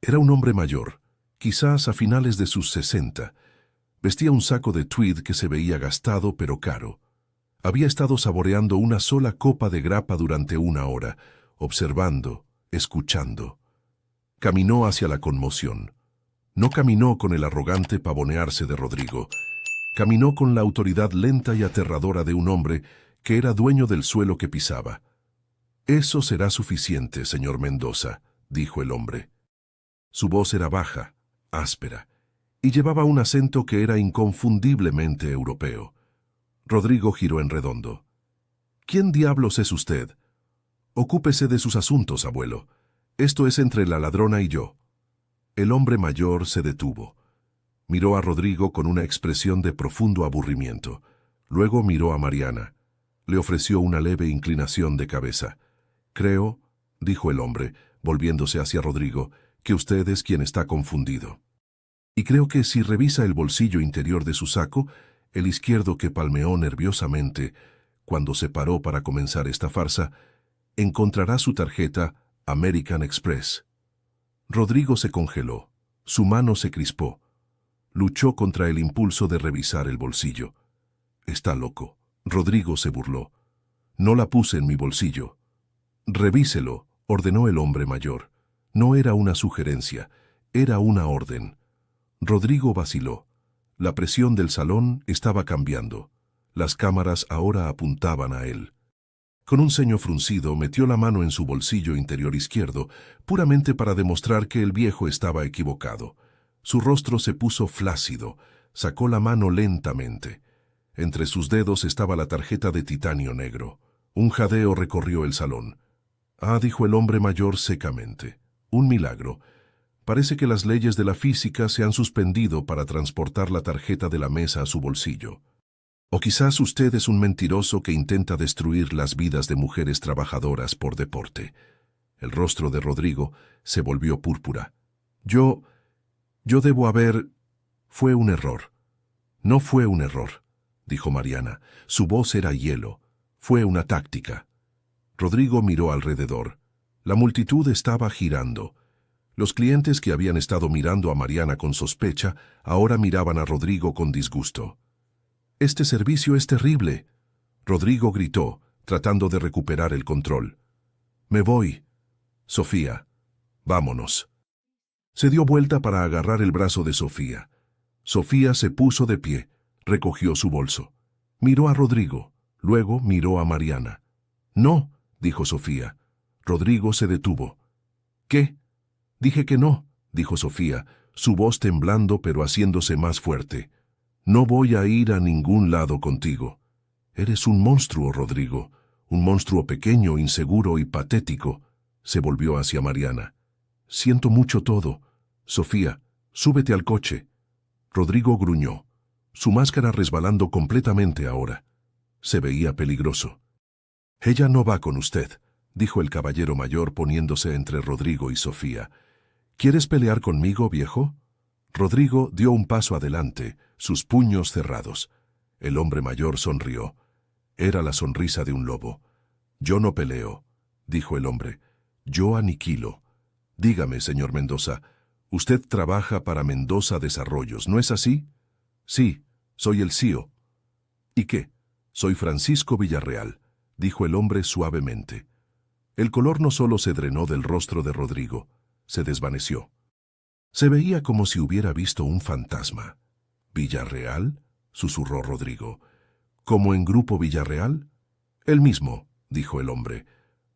Speaker 1: Era un hombre mayor, quizás a finales de sus 60. Vestía un saco de tweed que se veía gastado pero caro. Había estado saboreando una sola copa de grapa durante 1 hora, observando, escuchando. Caminó hacia la conmoción. No caminó con el arrogante pavonearse de Rodrigo. Caminó con la autoridad lenta y aterradora de un hombre que era dueño del suelo que pisaba. «Eso será suficiente, señor Mendoza», dijo el hombre. Su voz era baja, áspera, y llevaba un acento que era inconfundiblemente europeo. Rodrigo giró en redondo. «¿Quién diablos es usted?» «Ocúpese de sus asuntos, abuelo. Esto es entre la ladrona y yo». El hombre mayor se detuvo. Miró a Rodrigo con una expresión de profundo aburrimiento. Luego miró a Mariana. Le ofreció una leve inclinación de cabeza. «Creo», dijo el hombre, volviéndose hacia Rodrigo, «que usted es quien está confundido. Y creo que si revisa el bolsillo interior de su saco, el izquierdo que palmeó nerviosamente, cuando se paró para comenzar esta farsa, encontrará su tarjeta American Express». Rodrigo se congeló. Su mano se crispó. Luchó contra el impulso de revisar el bolsillo. «Está loco». Rodrigo se burló. «No la puse en mi bolsillo». «Revíselo», ordenó el hombre mayor. No era una sugerencia, era una orden. Rodrigo vaciló. La presión del salón estaba cambiando. Las cámaras ahora apuntaban a él. Con un ceño fruncido, metió la mano en su bolsillo interior izquierdo, puramente para demostrar que el viejo estaba equivocado. Su rostro se puso flácido. Sacó la mano lentamente. Entre sus dedos estaba la tarjeta de titanio negro. Un jadeo recorrió el salón. «Ah», dijo el hombre mayor secamente. «Un milagro. Parece que las leyes de la física se han suspendido para transportar la tarjeta de la mesa a su bolsillo. O quizás usted es un mentiroso que intenta destruir las vidas de mujeres trabajadoras por deporte». El rostro de Rodrigo se volvió púrpura. Yo debo haber... Fue un error. No fue un error, dijo Mariana. Su voz era hielo. Fue una táctica. Rodrigo miró alrededor. La multitud estaba girando. Los clientes que habían estado mirando a Mariana con sospecha, ahora miraban a Rodrigo con disgusto. «Este servicio es terrible», Rodrigo gritó, tratando de recuperar el control. «Me voy. Sofía, vámonos». Se dio vuelta para agarrar el brazo de Sofía. Sofía se puso de pie, recogió su bolso. Miró a Rodrigo, luego miró a Mariana. «No», dijo Sofía. Rodrigo se detuvo. «¿Qué?» «Dije que no», dijo Sofía, su voz temblando pero haciéndose más fuerte. «No voy a ir a ningún lado contigo. Eres un monstruo, Rodrigo, un monstruo pequeño, inseguro y patético». Se volvió hacia Mariana. «Siento mucho todo. Sofía, súbete al coche». Rodrigo gruñó, su máscara resbalando completamente ahora. Se veía peligroso. «Ella no va con usted», dijo el caballero mayor poniéndose entre Rodrigo y Sofía. «¿Quieres pelear conmigo, viejo?» Rodrigo dio un paso adelante, sus puños cerrados. El hombre mayor sonrió. Era la sonrisa de un lobo. «Yo no peleo», dijo el hombre. «Yo aniquilo. Dígame, señor Mendoza, usted trabaja para Mendoza Desarrollos, ¿no es así?» «Sí, soy el CEO». «¿Y qué?» «Soy Francisco Villarreal», dijo el hombre suavemente. El color no solo se drenó del rostro de Rodrigo, se desvaneció. Se veía como si hubiera visto un fantasma. «¿Villarreal?», susurró Rodrigo. «¿Como en Grupo Villarreal?» «El mismo», dijo el hombre.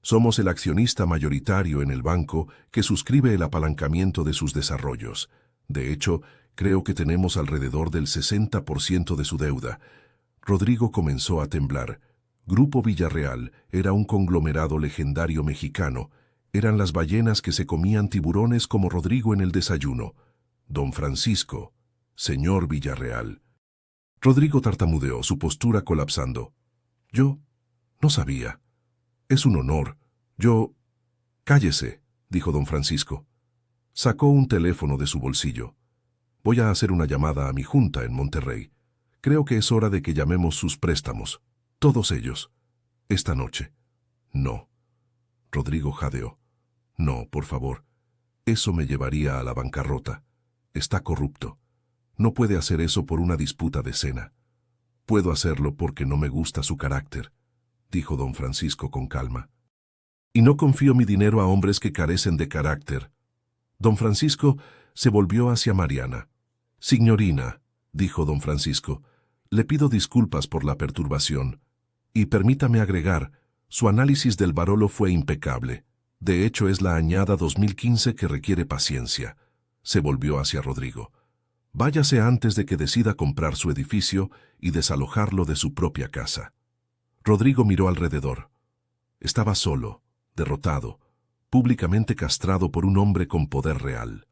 Speaker 1: «Somos el accionista mayoritario en el banco que suscribe el apalancamiento de sus desarrollos. De hecho, creo que tenemos alrededor del 60% de su deuda». Rodrigo comenzó a temblar. Grupo Villarreal era un conglomerado legendario mexicano. Eran las ballenas que se comían tiburones como Rodrigo en el desayuno. «Don Francisco, señor Villarreal». Rodrigo tartamudeó, su postura colapsando. «Yo no sabía. Es un honor. Yo...» «Cállese», dijo don Francisco. Sacó un teléfono de su bolsillo. «Voy a hacer una llamada a mi junta en Monterrey. Creo que es hora de que llamemos sus préstamos. Todos ellos. Esta noche». «No». Rodrigo jadeó. «No, por favor. Eso me llevaría a la bancarrota. Está corrupto. No puede hacer eso por una disputa de cena. Puedo hacerlo porque no me gusta su carácter», dijo don Francisco con calma. «Y no confío mi dinero a hombres que carecen de carácter». Don Francisco se volvió hacia Mariana. «Signorina», dijo don Francisco, «le pido disculpas por la perturbación. Y permítame agregar, su análisis del Barolo fue impecable. De hecho, es la añada 2015 que requiere paciencia». Se volvió hacia Rodrigo. «Váyase antes de que decida comprar su edificio y desalojarlo de su propia casa». Rodrigo miró alrededor. Estaba solo, derrotado, públicamente castrado por un hombre con poder real.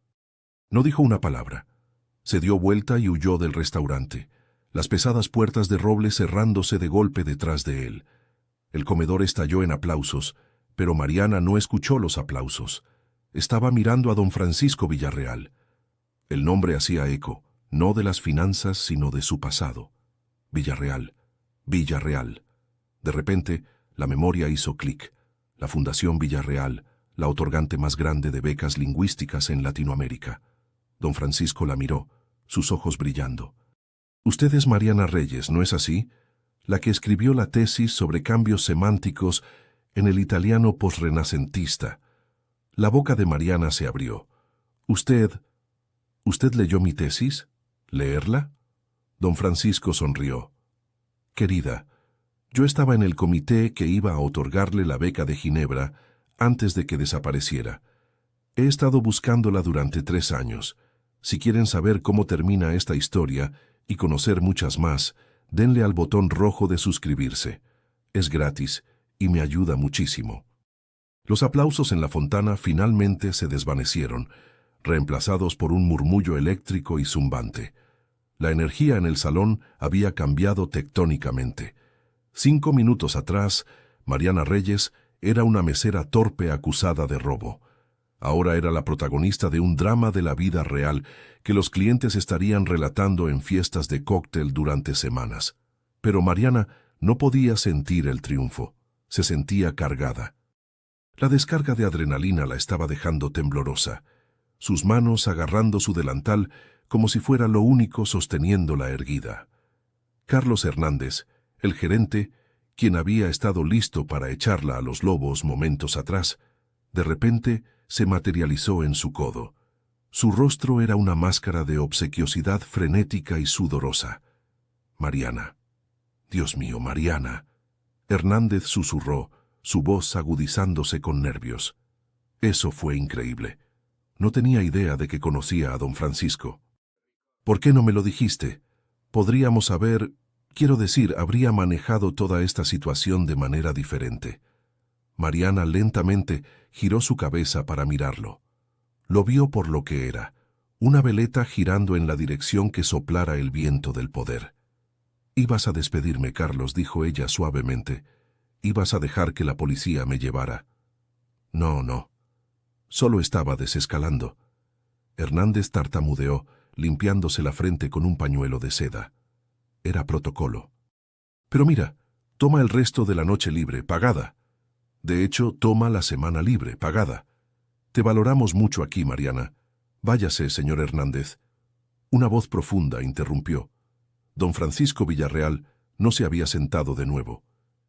Speaker 1: No dijo una palabra. Se dio vuelta y huyó del restaurante, las pesadas puertas de roble cerrándose de golpe detrás de él. El comedor estalló en aplausos, pero Mariana no escuchó los aplausos. Estaba mirando a don Francisco Villarreal. El nombre hacía eco, no de las finanzas, sino de su pasado. Villarreal, Villarreal. De repente, la memoria hizo clic. La Fundación Villarreal, la otorgante más grande de becas lingüísticas en Latinoamérica. Don Francisco la miró, sus ojos brillando. «Usted es Mariana Reyes, ¿no es así? La que escribió la tesis sobre cambios semánticos en el italiano posrenacentista». La boca de Mariana se abrió. «¿Usted leyó mi tesis? ¿Leerla?» Don Francisco sonrió. «Querida, yo estaba en el comité que iba a otorgarle la beca de Ginebra antes de que desapareciera. He estado buscándola durante 3 años. Si quieren saber cómo termina esta historia y conocer muchas más, denle al botón rojo de suscribirse. Es gratis y me ayuda muchísimo». Los aplausos en la fontana finalmente se desvanecieron, reemplazados por un murmullo eléctrico y zumbante. La energía en el salón había cambiado tectónicamente. 5 minutos atrás, Mariana Reyes era una mesera torpe acusada de robo. Ahora era la protagonista de un drama de la vida real que los clientes estarían relatando en fiestas de cóctel durante semanas. Pero Mariana no podía sentir el triunfo. Se sentía cargada. La descarga de adrenalina la estaba dejando temblorosa, sus manos agarrando su delantal como si fuera lo único sosteniéndola erguida. Carlos Hernández, el gerente, quien había estado listo para echarla a los lobos momentos atrás, de repente se materializó en su codo. Su rostro era una máscara de obsequiosidad frenética y sudorosa. «Mariana. Dios mío, Mariana». Hernández susurró, su voz agudizándose con nervios. Eso fue increíble. No tenía idea de que conocía a don Francisco. «¿Por qué no me lo dijiste? Podríamos habría manejado toda esta situación de manera diferente». Mariana lentamente giró su cabeza para mirarlo. Lo vio por lo que era, una veleta girando en la dirección que soplara el viento del poder. «Ibas a despedirme, Carlos», dijo ella suavemente. «Ibas a dejar que la policía me llevara». No. Solo estaba desescalando». Hernández tartamudeó, limpiándose la frente con un pañuelo de seda. Era protocolo. «Pero mira, toma el resto de la noche libre, pagada. De hecho, toma la semana libre, pagada. Te valoramos mucho aquí, Mariana. Váyase, señor Hernández». Una voz profunda interrumpió. Don Francisco Villarreal no se había sentado de nuevo.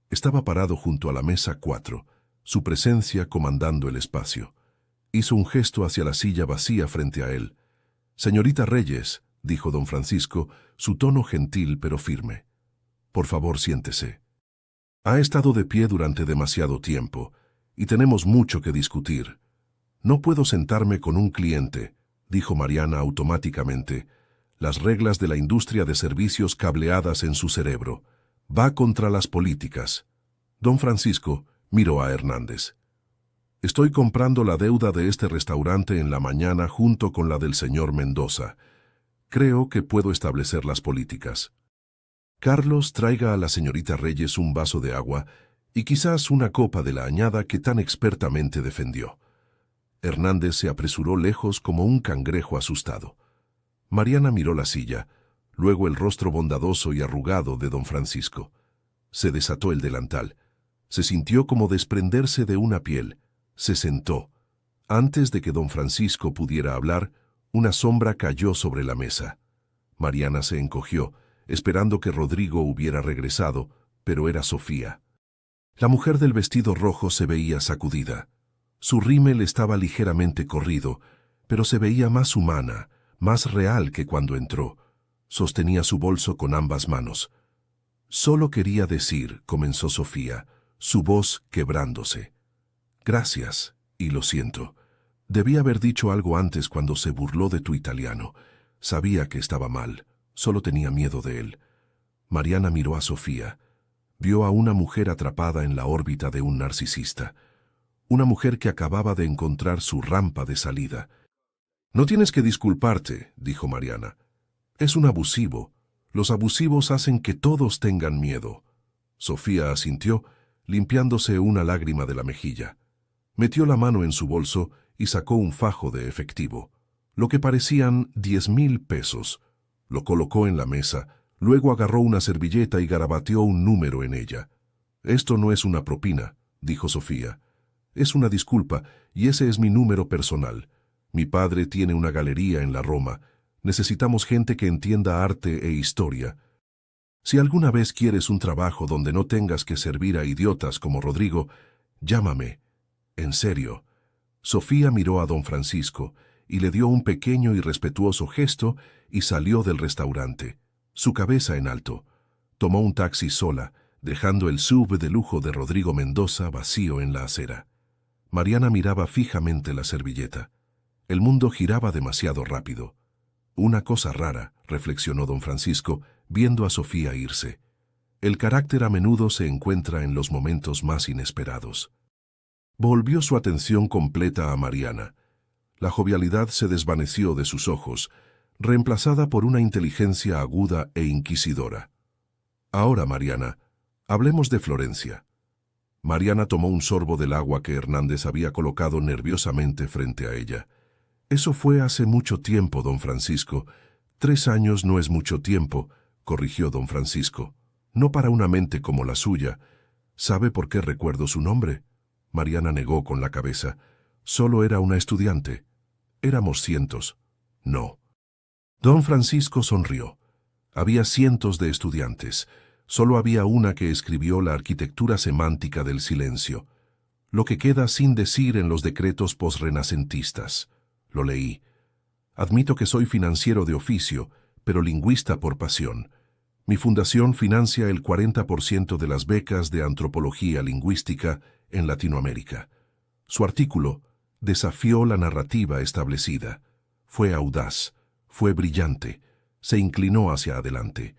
Speaker 1: Estaba parado junto a la mesa 4, su presencia comandando el espacio. Hizo un gesto hacia la silla vacía frente a él. «Señorita Reyes», dijo don Francisco, su tono gentil pero firme. «Por favor, siéntese. Ha estado de pie durante demasiado tiempo, y tenemos mucho que discutir». «No puedo sentarme con un cliente», dijo Mariana automáticamente. Las reglas de la industria de servicios cableadas en su cerebro. Va contra las políticas. Don Francisco miró a Hernández. «Estoy comprando la deuda de este restaurante en la mañana junto con la del señor Mendoza. Creo que puedo establecer las políticas. Carlos, traiga a la señorita Reyes un vaso de agua y quizás una copa de la añada que tan expertamente defendió». Hernández se apresuró lejos como un cangrejo asustado. Mariana miró la silla, luego el rostro bondadoso y arrugado de don Francisco. Se desató el delantal. Se sintió como desprenderse de una piel. Se sentó. Antes de que don Francisco pudiera hablar, una sombra cayó sobre la mesa. Mariana se encogió, esperando que Rodrigo hubiera regresado, pero era Sofía. La mujer del vestido rojo se veía sacudida. Su rímel estaba ligeramente corrido, pero se veía más humana, más real que cuando entró. Sostenía su bolso con ambas manos. «Solo quería decir», comenzó Sofía, su voz quebrándose. «Gracias, y lo siento. Debí haber dicho algo antes cuando se burló de tu italiano. Sabía que estaba mal, solo tenía miedo de él». Mariana miró a Sofía. Vio a una mujer atrapada en la órbita de un narcisista. Una mujer que acababa de encontrar su rampa de salida. «No tienes que disculparte», dijo Mariana. «Es un abusivo. Los abusivos hacen que todos tengan miedo». Sofía asintió, limpiándose una lágrima de la mejilla. Metió la mano en su bolso y sacó un fajo de efectivo, lo que parecían 10,000 pesos. Lo colocó en la mesa, luego agarró una servilleta y garabateó un número en ella. «Esto no es una propina», dijo Sofía. «Es una disculpa, y ese es mi número personal. Mi padre tiene una galería en la Roma. Necesitamos gente que entienda arte e historia. Si alguna vez quieres un trabajo donde no tengas que servir a idiotas como Rodrigo, llámame. En serio». Sofía miró a don Francisco y le dio un pequeño y respetuoso gesto y salió del restaurante, su cabeza en alto. Tomó un taxi sola, dejando el SUV de lujo de Rodrigo Mendoza vacío en la acera. Mariana miraba fijamente la servilleta. El mundo giraba demasiado rápido. «Una cosa rara», reflexionó don Francisco, viendo a Sofía irse. «El carácter a menudo se encuentra en los momentos más inesperados». Volvió su atención completa a Mariana. La jovialidad se desvaneció de sus ojos, reemplazada por una inteligencia aguda e inquisidora. «Ahora, Mariana, hablemos de Florencia». Mariana tomó un sorbo del agua que Hernández había colocado nerviosamente frente a ella. Eso fue hace mucho tiempo, don Francisco. 3 años no es mucho tiempo, corrigió don Francisco. No para una mente como la suya. ¿Sabe por qué recuerdo su nombre? Mariana negó con la cabeza. Solo era una estudiante. Éramos cientos. No. Don Francisco sonrió. Había cientos de estudiantes. Solo había una que escribió la arquitectura semántica del silencio. Lo que queda sin decir en los decretos posrenacentistas. Lo leí. Admito que soy financiero de oficio, pero lingüista por pasión. Mi fundación financia el 40% de las becas de antropología lingüística en Latinoamérica. Su artículo desafió la narrativa establecida. Fue audaz, fue brillante, se inclinó hacia adelante.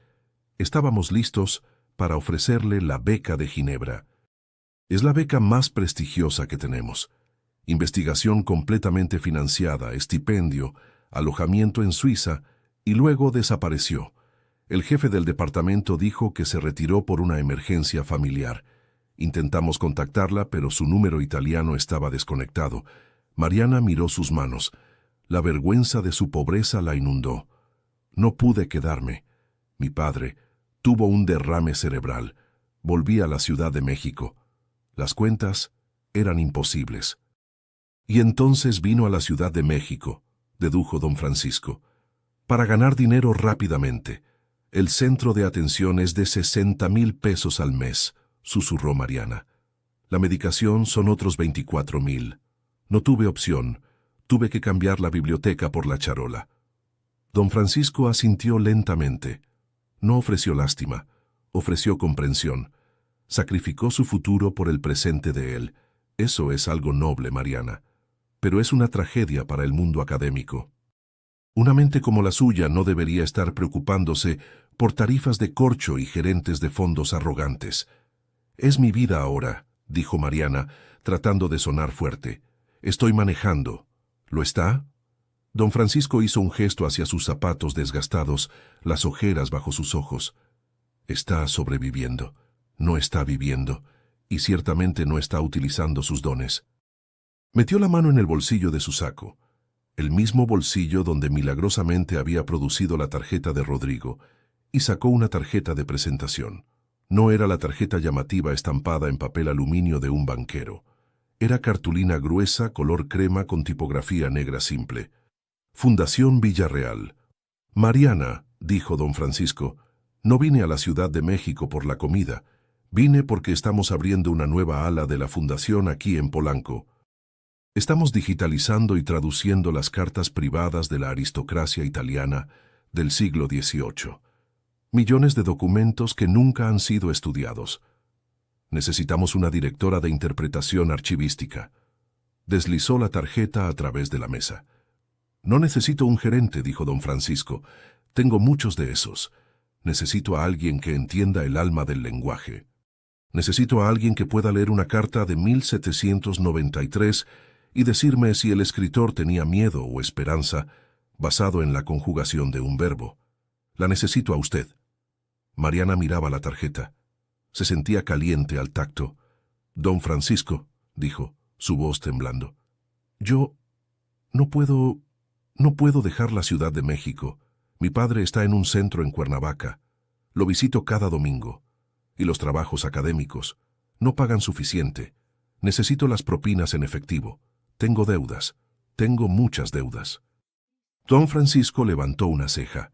Speaker 1: Estábamos listos para ofrecerle la beca de Ginebra. Es la beca más prestigiosa que tenemos. Investigación completamente financiada, estipendio, alojamiento en Suiza, y luego desapareció. El jefe del departamento dijo que se retiró por una emergencia familiar. Intentamos contactarla, pero su número italiano estaba desconectado. Mariana miró sus manos. La vergüenza de su pobreza la inundó. No pude quedarme. Mi padre tuvo un derrame cerebral. Volví a la Ciudad de México. Las cuentas eran imposibles. Y entonces vino a la Ciudad de México, dedujo don Francisco, para ganar dinero rápidamente. El centro de atención es de 60,000 pesos al mes, susurró Mariana. La medicación son otros 24,000. No tuve opción. Tuve que cambiar la biblioteca por la charola. Don Francisco asintió lentamente. No ofreció lástima, ofreció comprensión. Sacrificó su futuro por el presente de él. Eso es algo noble, Mariana. Pero es una tragedia para el mundo académico. Una mente como la suya no debería estar preocupándose por tarifas de corcho y gerentes de fondos arrogantes. Es mi vida ahora, dijo Mariana, tratando de sonar fuerte. Estoy manejando. ¿Lo está? Don Francisco hizo un gesto hacia sus zapatos desgastados, las ojeras bajo sus ojos. Está sobreviviendo. No está viviendo. Y ciertamente no está utilizando sus dones. Metió la mano en el bolsillo de su saco, el mismo bolsillo donde milagrosamente había producido la tarjeta de Rodrigo, y sacó una tarjeta de presentación. No era la tarjeta llamativa estampada en papel aluminio de un banquero. Era cartulina gruesa, color crema con tipografía negra simple. Fundación Villarreal. Mariana, dijo don Francisco, no vine a la Ciudad de México por la comida. Vine porque estamos abriendo una nueva ala de la fundación aquí en Polanco. Estamos digitalizando y traduciendo las cartas privadas de la aristocracia italiana del siglo XVIII. Millones de documentos que nunca han sido estudiados. Necesitamos una directora de interpretación archivística. Deslizó la tarjeta a través de la mesa. No necesito un gerente, dijo don Francisco. Tengo muchos de esos. Necesito a alguien que entienda el alma del lenguaje. Necesito a alguien que pueda leer una carta de 1793 y decirme si el escritor tenía miedo o esperanza, basado en la conjugación de un verbo. La necesito a usted. Mariana miraba la tarjeta. Se sentía caliente al tacto. Don Francisco, dijo, su voz temblando. Yo no puedo dejar la Ciudad de México. Mi padre está en un centro en Cuernavaca. Lo visito cada domingo. Y los trabajos académicos no pagan suficiente. Necesito las propinas en efectivo. Tengo deudas. Tengo muchas deudas. Don Francisco levantó una ceja.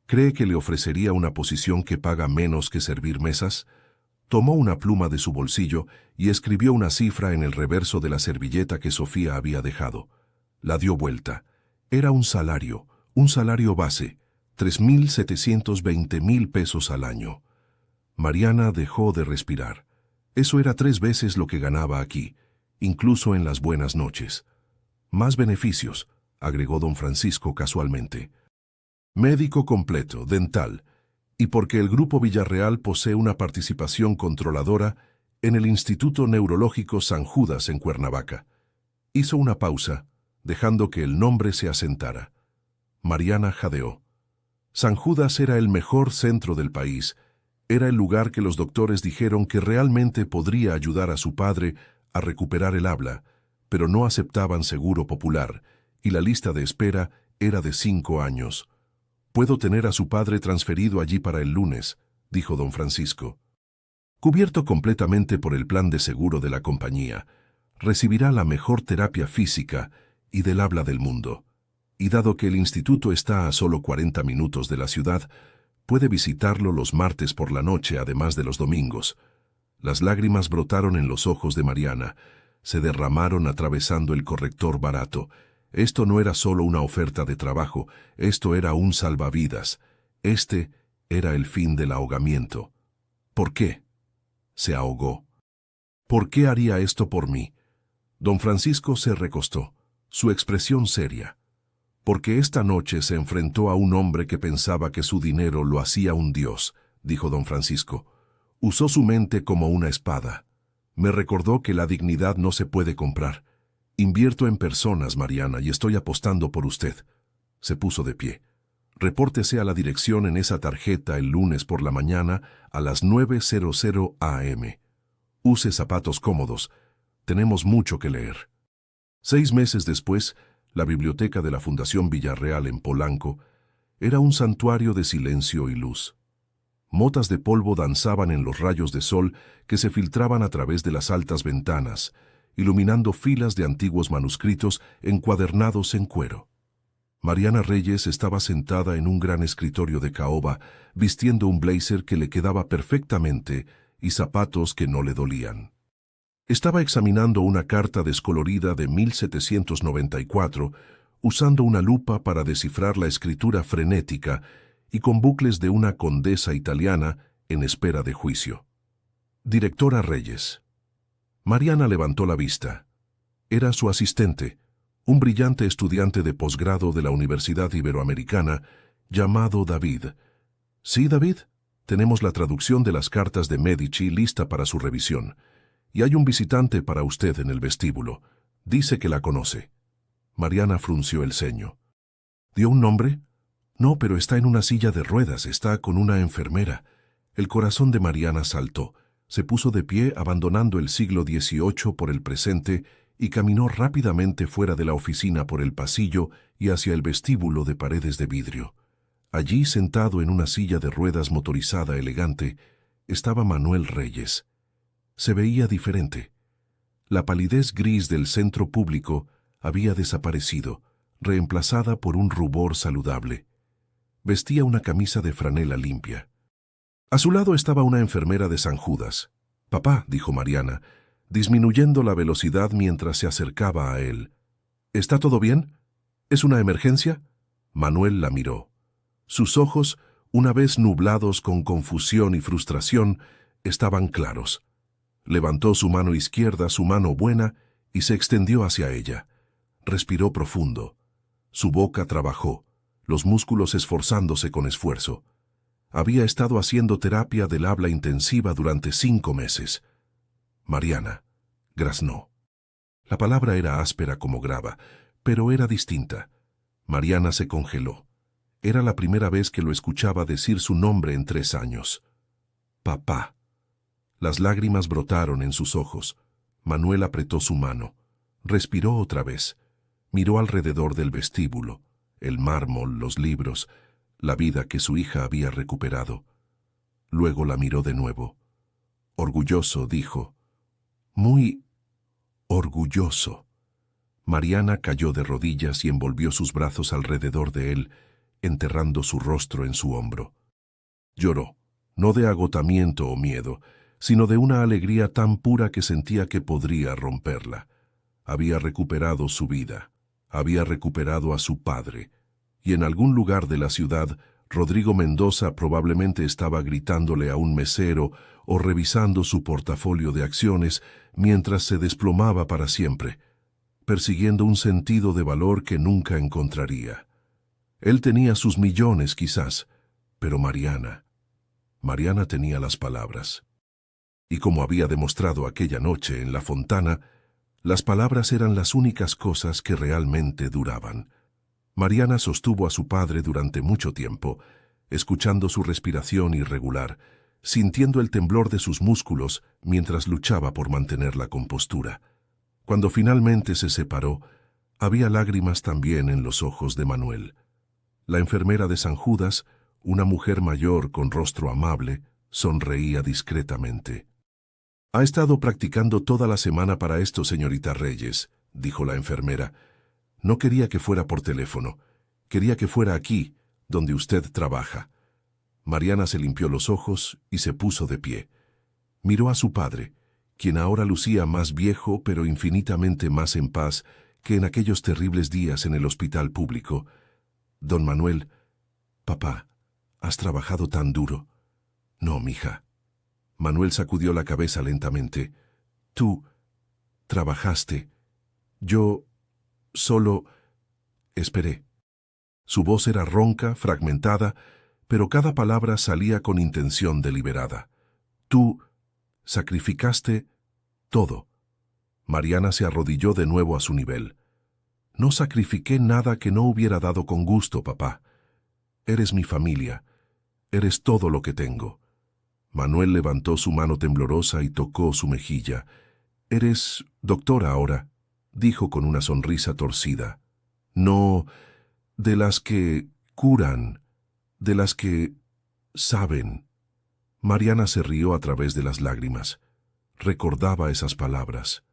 Speaker 1: ¿Cree que le ofrecería una posición que paga menos que servir mesas? Tomó una pluma de su bolsillo y escribió una cifra en el reverso de la servilleta que Sofía había dejado. La dio vuelta. Era un salario base, 3,720,000 pesos al año. Mariana dejó de respirar. Eso era 3 veces lo que ganaba aquí, incluso en las buenas noches. Más beneficios, agregó don Francisco casualmente. Médico completo, dental, y porque el Grupo Villarreal posee una participación controladora en el Instituto Neurológico San Judas en Cuernavaca. Hizo una pausa, dejando que el nombre se asentara. Mariana jadeó. San Judas era el mejor centro del país, Era el lugar que los doctores dijeron que realmente podría ayudar a su padre a recuperar el habla, pero no aceptaban seguro popular, y la lista de espera era de 5 años. «Puedo tener a su padre transferido allí para el lunes», dijo don Francisco. «Cubierto completamente por el plan de seguro de la compañía, recibirá la mejor terapia física y del habla del mundo. Y dado que el instituto está a solo 40 minutos de la ciudad, puede visitarlo los martes por la noche, además de los domingos». Las lágrimas brotaron en los ojos de Mariana, se derramaron atravesando el corrector barato. Esto no era solo una oferta de trabajo, esto era un salvavidas. Este era el fin del ahogamiento. ¿Por qué? Se ahogó. ¿Por qué haría esto por mí? Don Francisco se recostó, su expresión seria. Porque esta noche se enfrentó a un hombre que pensaba que su dinero lo hacía un dios, dijo don Francisco. Usó su mente como una espada. Me recordó que la dignidad no se puede comprar. Invierto en personas, Mariana, y estoy apostando por usted. Se puso de pie. Repórtese a la dirección en esa tarjeta el lunes por la mañana a las 9:00 a.m. Use zapatos cómodos. Tenemos mucho que leer. 6 meses después, la biblioteca de la Fundación Villarreal en Polanco era un santuario de silencio y luz. Motas de polvo danzaban en los rayos de sol que se filtraban a través de las altas ventanas, iluminando filas de antiguos manuscritos encuadernados en cuero. Mariana Reyes estaba sentada en un gran escritorio de caoba, vistiendo un blazer que le quedaba perfectamente y zapatos que no le dolían. Estaba examinando una carta descolorida de 1794, usando una lupa para descifrar la escritura frenética y con bucles de una condesa italiana en espera de juicio. Directora Reyes. Mariana levantó la vista. Era su asistente, un brillante estudiante de posgrado de la Universidad Iberoamericana llamado David. «Sí, David, tenemos la traducción de las cartas de Medici lista para su revisión. Y hay un visitante para usted en el vestíbulo. Dice que la conoce». Mariana frunció el ceño. «¿Dio un nombre?» «No, pero está en una silla de ruedas, está con una enfermera». El corazón de Mariana saltó. Se puso de pie abandonando el siglo XVIII por el presente y caminó rápidamente fuera de la oficina por el pasillo y hacia el vestíbulo de paredes de vidrio. Allí, sentado en una silla de ruedas motorizada elegante, estaba Manuel Reyes. Se veía diferente. La palidez gris del centro público había desaparecido, reemplazada por un rubor saludable. Vestía una camisa de franela limpia. A su lado estaba una enfermera de San Judas. «Papá», dijo Mariana, disminuyendo la velocidad mientras se acercaba a él. «¿Está todo bien? ¿Es una emergencia?» Manuel la miró. Sus ojos, una vez nublados con confusión y frustración, estaban claros. Levantó su mano izquierda, su mano buena, y se extendió hacia ella. Respiró profundo. Su boca trabajó, los músculos esforzándose con esfuerzo. Había estado haciendo terapia del habla intensiva durante 5 meses. «Mariana», graznó. La palabra era áspera como grava, pero era distinta. Mariana se congeló. Era la primera vez que lo escuchaba decir su nombre en 3 años. «Papá». Las lágrimas brotaron en sus ojos. Manuel apretó su mano. Respiró otra vez. Miró alrededor del vestíbulo, el mármol, los libros, la vida que su hija había recuperado. Luego la miró de nuevo. Orgulloso, dijo. «Muy orgulloso». Mariana cayó de rodillas y envolvió sus brazos alrededor de él, enterrando su rostro en su hombro. Lloró, no de agotamiento o miedo, sino de una alegría tan pura que sentía que podría romperla. Había recuperado su vida, había recuperado a su padre, y en algún lugar de la ciudad, Rodrigo Mendoza probablemente estaba gritándole a un mesero o revisando su portafolio de acciones mientras se desplomaba para siempre, persiguiendo un sentido de valor que nunca encontraría. Él tenía sus millones quizás, pero Mariana tenía las palabras. Y como había demostrado aquella noche en la fontana, las palabras eran las únicas cosas que realmente duraban. Mariana sostuvo a su padre durante mucho tiempo, escuchando su respiración irregular, sintiendo el temblor de sus músculos mientras luchaba por mantener la compostura. Cuando finalmente se separó, había lágrimas también en los ojos de Manuel. La enfermera de San Judas, una mujer mayor con rostro amable, sonreía discretamente. «Ha estado practicando toda la semana para esto, señorita Reyes», dijo la enfermera. «No quería que fuera por teléfono. Quería que fuera aquí, donde usted trabaja». Mariana se limpió los ojos y se puso de pie. Miró a su padre, quien ahora lucía más viejo pero infinitamente más en paz que en aquellos terribles días en el hospital público. «Don Manuel, papá, ¿has trabajado tan duro?» «No, mija». Manuel sacudió la cabeza lentamente. «Tú trabajaste. Yo solo esperé». Su voz era ronca, fragmentada, pero cada palabra salía con intención deliberada. «Tú sacrificaste todo». Mariana se arrodilló de nuevo a su nivel. «No sacrifiqué nada que no hubiera dado con gusto, papá. Eres mi familia. Eres todo lo que tengo». Manuel levantó su mano temblorosa y tocó su mejilla. «Eres doctora ahora», dijo con una sonrisa torcida. «No de las que curan, de las que saben». Mariana se rió a través de las lágrimas. Recordaba esas palabras.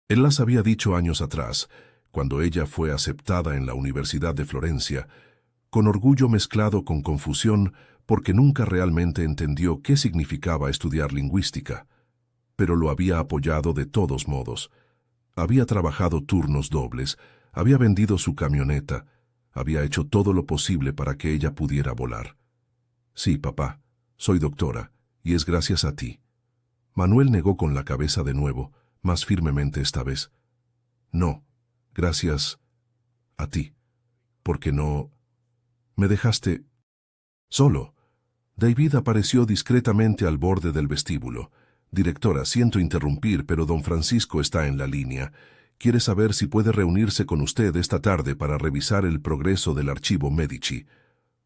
Speaker 1: Él las había dicho años atrás, cuando ella fue aceptada en la Universidad de Florencia, con orgullo mezclado con confusión, porque nunca realmente entendió qué significaba estudiar lingüística. Pero lo había apoyado de todos modos. Había trabajado turnos dobles, había vendido su camioneta, había hecho todo lo posible para que ella pudiera volar. «Sí, papá, soy doctora, y es gracias a ti». Manuel negó con la cabeza de nuevo, más firmemente esta vez. «No, gracias a ti, porque no me dejaste solo». David apareció discretamente al borde del vestíbulo. «Directora, siento interrumpir, pero don Francisco está en la línea. Quiere saber si puede reunirse con usted esta tarde para revisar el progreso del archivo Medici».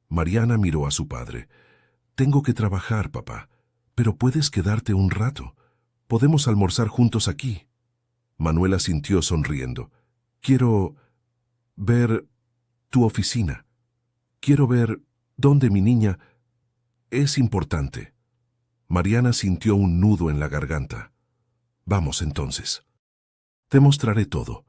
Speaker 1: Mariana miró a su padre. «Tengo que trabajar, papá, pero puedes quedarte un rato. Podemos almorzar juntos aquí». Manuel asintió sonriendo. «Quiero ver tu oficina. Quiero ver dónde mi niña... Es importante». Mariana sintió un nudo en la garganta. «Vamos entonces. Te mostraré todo».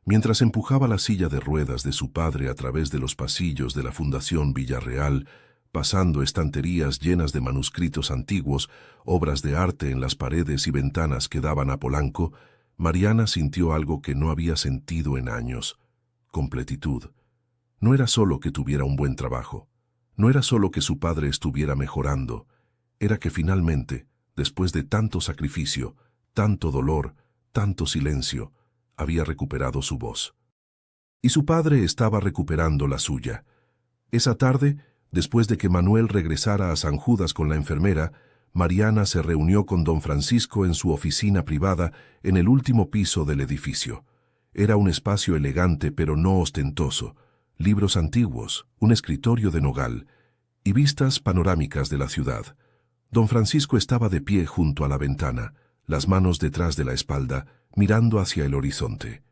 Speaker 1: Mientras empujaba la silla de ruedas de su padre a través de los pasillos de la Fundación Villarreal, pasando estanterías llenas de manuscritos antiguos, obras de arte en las paredes y ventanas que daban a Polanco, Mariana sintió algo que no había sentido en años: completitud. No era solo que tuviera un buen trabajo. No era solo que su padre estuviera mejorando, era que finalmente, después de tanto sacrificio, tanto dolor, tanto silencio, había recuperado su voz. Y su padre estaba recuperando la suya. Esa tarde, después de que Manuel regresara a San Judas con la enfermera, Mariana se reunió con don Francisco en su oficina privada en el último piso del edificio. Era un espacio elegante pero no ostentoso. Libros antiguos, un escritorio de nogal y vistas panorámicas de la ciudad. Don Francisco estaba de pie junto a la ventana, las manos detrás de la espalda, mirando hacia el horizonte.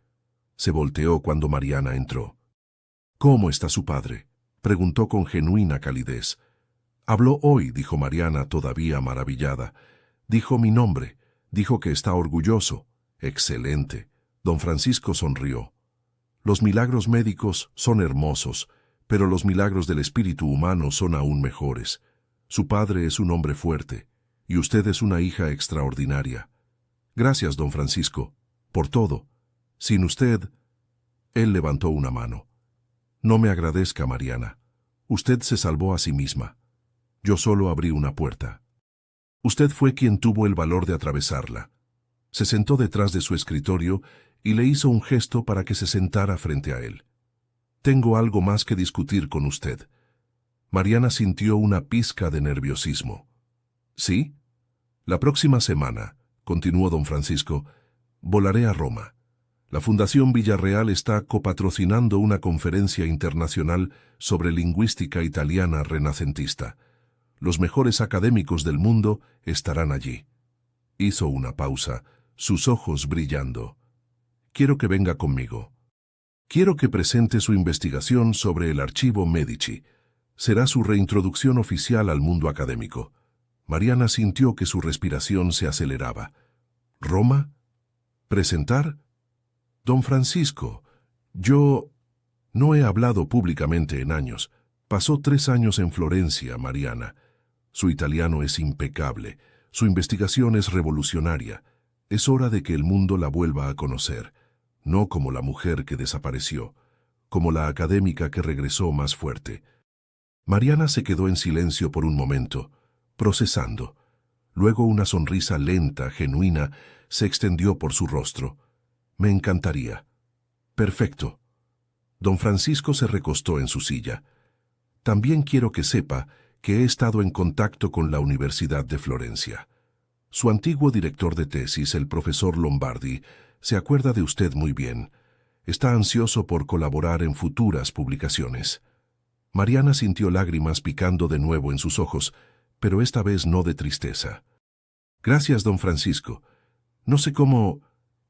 Speaker 1: Se volteó cuando Mariana entró. «¿Cómo está su padre?», preguntó con genuina calidez. «Habló hoy», dijo Mariana, todavía maravillada. «Dijo mi nombre, dijo que está orgulloso». «Excelente». Don Francisco sonrió. «Los milagros médicos son hermosos, pero los milagros del espíritu humano son aún mejores. Su padre es un hombre fuerte, y usted es una hija extraordinaria. Gracias, don Francisco, por todo. Sin usted...» Él levantó una mano. «No me agradezca, Mariana. Usted se salvó a sí misma. Yo solo abrí una puerta. Usted fue quien tuvo el valor de atravesarla». Se sentó detrás de su escritorio y le hizo un gesto para que se sentara frente a él. «Tengo algo más que discutir con usted». Mariana sintió una pizca de nerviosismo. «¿Sí? La próxima semana», continuó don Francisco, «volaré a Roma. La Fundación Villarreal está copatrocinando una conferencia internacional sobre lingüística italiana renacentista. Los mejores académicos del mundo estarán allí. Hizo una pausa, sus ojos brillando. Quiero que venga conmigo. Quiero que presente su investigación sobre el archivo Medici. Será su reintroducción oficial al mundo académico. Mariana sintió que su respiración se aceleraba. ¿Roma? ¿Presentar? Don Francisco, yo no he hablado públicamente en años. Pasó 3 años en Florencia, Mariana. Su italiano es impecable. Su investigación es revolucionaria. Es hora de que el mundo la vuelva a conocer. No como la mujer que desapareció, como la académica que regresó más fuerte. Mariana se quedó en silencio por un momento, procesando. Luego una sonrisa lenta, genuina, se extendió por su rostro. Me encantaría. Perfecto. Don Francisco se recostó en su silla. También quiero que sepa que he estado en contacto con la Universidad de Florencia. Su antiguo director de tesis, el profesor Lombardi, se acuerda de usted muy bien. Está ansioso por colaborar en futuras publicaciones. Mariana sintió lágrimas picando de nuevo en sus ojos, pero esta vez no de tristeza. Gracias, don Francisco. No sé cómo...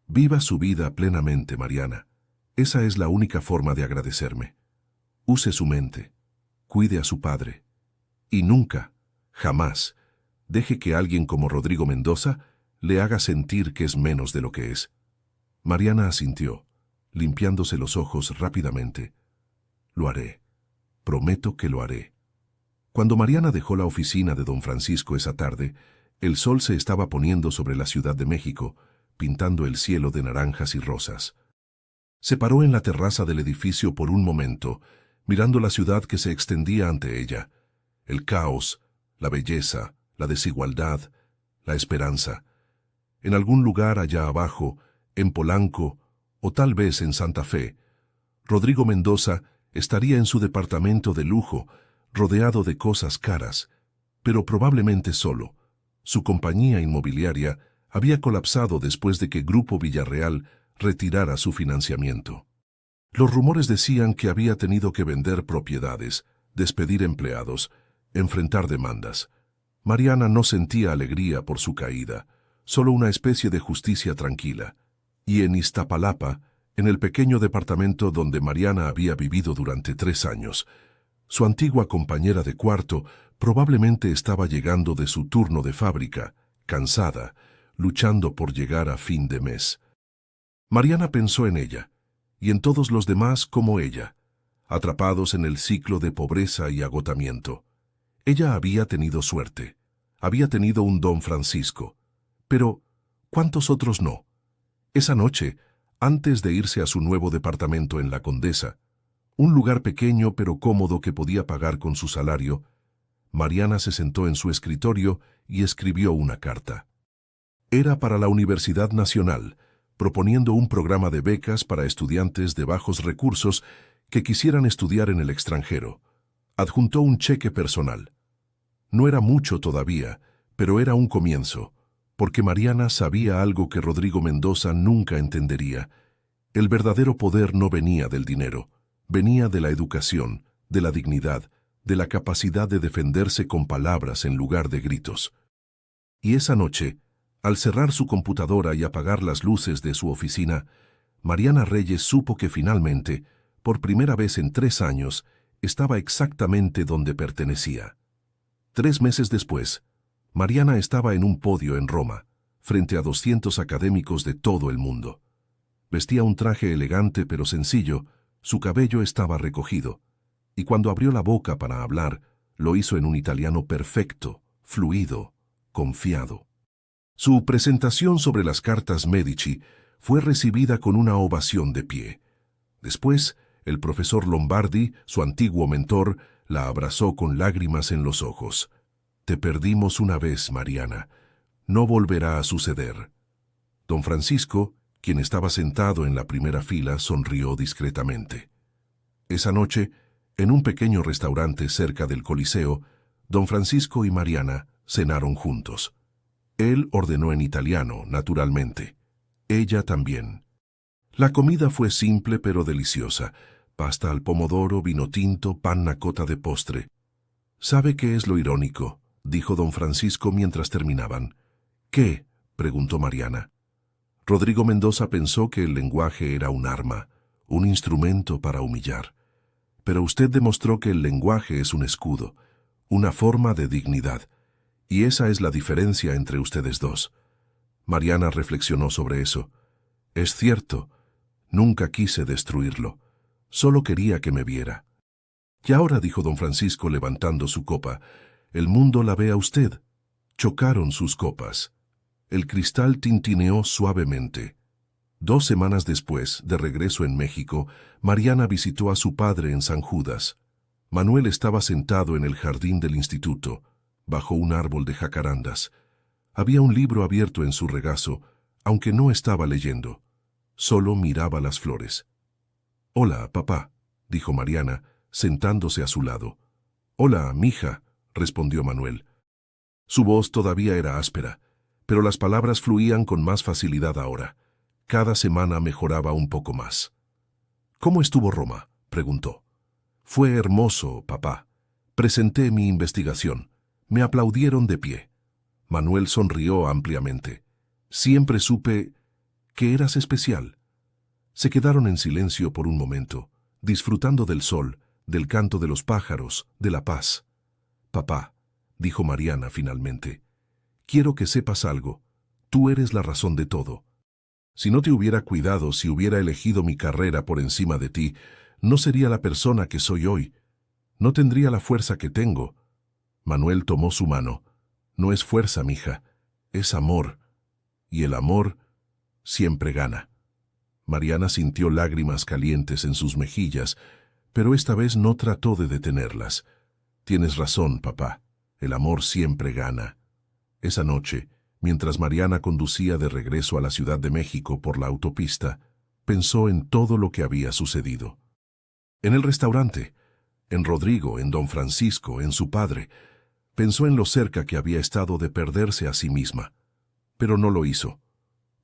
Speaker 1: Viva su vida plenamente, Mariana. Esa es la única forma de agradecerme. Use su mente. Cuide a su padre. Y nunca, jamás, deje que alguien como Rodrigo Mendoza le haga sentir que es menos de lo que es. Mariana asintió, limpiándose los ojos rápidamente. Lo haré. Prometo que lo haré. Cuando Mariana dejó la oficina de don Francisco esa tarde, el sol se estaba poniendo sobre la Ciudad de México, pintando el cielo de naranjas y rosas. Se paró en la terraza del edificio por un momento, mirando la ciudad que se extendía ante ella. El caos, la belleza, la desigualdad, la esperanza. En algún lugar allá abajo, en Polanco, o tal vez en Santa Fe, Rodrigo Mendoza estaría en su departamento de lujo, rodeado de cosas caras, pero probablemente solo. Su compañía inmobiliaria había colapsado después de que Grupo Villarreal retirara su financiamiento. Los rumores decían que había tenido que vender propiedades, despedir empleados, enfrentar demandas. Mariana no sentía alegría por su caída, solo una especie de justicia tranquila. Y en Iztapalapa, en el pequeño departamento donde Mariana había vivido durante 3 años, su antigua compañera de cuarto probablemente estaba llegando de su turno de fábrica, cansada, luchando por llegar a fin de mes. Mariana pensó en ella, y en todos los demás como ella, atrapados en el ciclo de pobreza y agotamiento. Ella había tenido suerte, había tenido un don Francisco, pero ¿cuántos otros no? Esa noche, antes de irse a su nuevo departamento en La Condesa, un lugar pequeño pero cómodo que podía pagar con su salario, Mariana se sentó en su escritorio y escribió una carta. Era para la Universidad Nacional, proponiendo un programa de becas para estudiantes de bajos recursos que quisieran estudiar en el extranjero. Adjuntó un cheque personal. No era mucho todavía, pero era un comienzo, porque Mariana sabía algo que Rodrigo Mendoza nunca entendería. El verdadero poder no venía del dinero, venía de la educación, de la dignidad, de la capacidad de defenderse con palabras en lugar de gritos. Y esa noche, al cerrar su computadora y apagar las luces de su oficina, Mariana Reyes supo que finalmente, por primera vez en 3 años, estaba exactamente donde pertenecía. 3 meses después, Mariana estaba en un podio en Roma, frente a 200 académicos de todo el mundo. Vestía un traje elegante pero sencillo, su cabello estaba recogido, y cuando abrió la boca para hablar, lo hizo en un italiano perfecto, fluido, confiado. Su presentación sobre las cartas Medici fue recibida con una ovación de pie. Después, el profesor Lombardi, su antiguo mentor, la abrazó con lágrimas en los ojos. Te perdimos una vez, Mariana. No volverá a suceder. Don Francisco, quien estaba sentado en la primera fila, sonrió discretamente. Esa noche, en un pequeño restaurante cerca del Coliseo, don Francisco y Mariana cenaron juntos. Él ordenó en italiano, naturalmente. Ella también. La comida fue simple pero deliciosa. Pasta al pomodoro, vino tinto, panna cotta de postre. ¿Sabe qué es lo irónico?, dijo don Francisco mientras terminaban. ¿Qué?, preguntó Mariana. Rodrigo Mendoza pensó que el lenguaje era un arma, un instrumento para humillar. Pero usted demostró que el lenguaje es un escudo, una forma de dignidad, y esa es la diferencia entre ustedes dos. Mariana reflexionó sobre eso. Es cierto, nunca quise destruirlo, solo quería que me viera. Y ahora, dijo don Francisco levantando su copa, el mundo la ve a usted. Chocaron sus copas. El cristal tintineó suavemente. 2 semanas después, de regreso en México, Mariana visitó a su padre en San Judas. Manuel estaba sentado en el jardín del instituto, bajo un árbol de jacarandas. Había un libro abierto en su regazo, aunque no estaba leyendo. Solo miraba las flores. «Hola, papá», dijo Mariana, sentándose a su lado. «Hola, mija», respondió Manuel. Su voz todavía era áspera, pero las palabras fluían con más facilidad ahora. Cada semana mejoraba un poco más. «¿Cómo estuvo Roma?», preguntó. «Fue hermoso, papá. Presenté mi investigación. Me aplaudieron de pie». Manuel sonrió ampliamente. «Siempre supe que eras especial». Se quedaron en silencio por un momento, disfrutando del sol, del canto de los pájaros, de la paz. «Papá», dijo Mariana finalmente, «quiero que sepas algo. Tú eres la razón de todo. Si no te hubiera cuidado, si hubiera elegido mi carrera por encima de ti, no sería la persona que soy hoy. No tendría la fuerza que tengo». Manuel tomó su mano. «No es fuerza, mija, es amor. Y el amor siempre gana». Mariana sintió lágrimas calientes en sus mejillas, pero esta vez no trató de detenerlas. «Tienes razón, papá. El amor siempre gana». Esa noche, mientras Mariana conducía de regreso a la Ciudad de México por la autopista, pensó en todo lo que había sucedido. En el restaurante, en Rodrigo, en don Francisco, en su padre. Pensó en lo cerca que había estado de perderse a sí misma. Pero no lo hizo,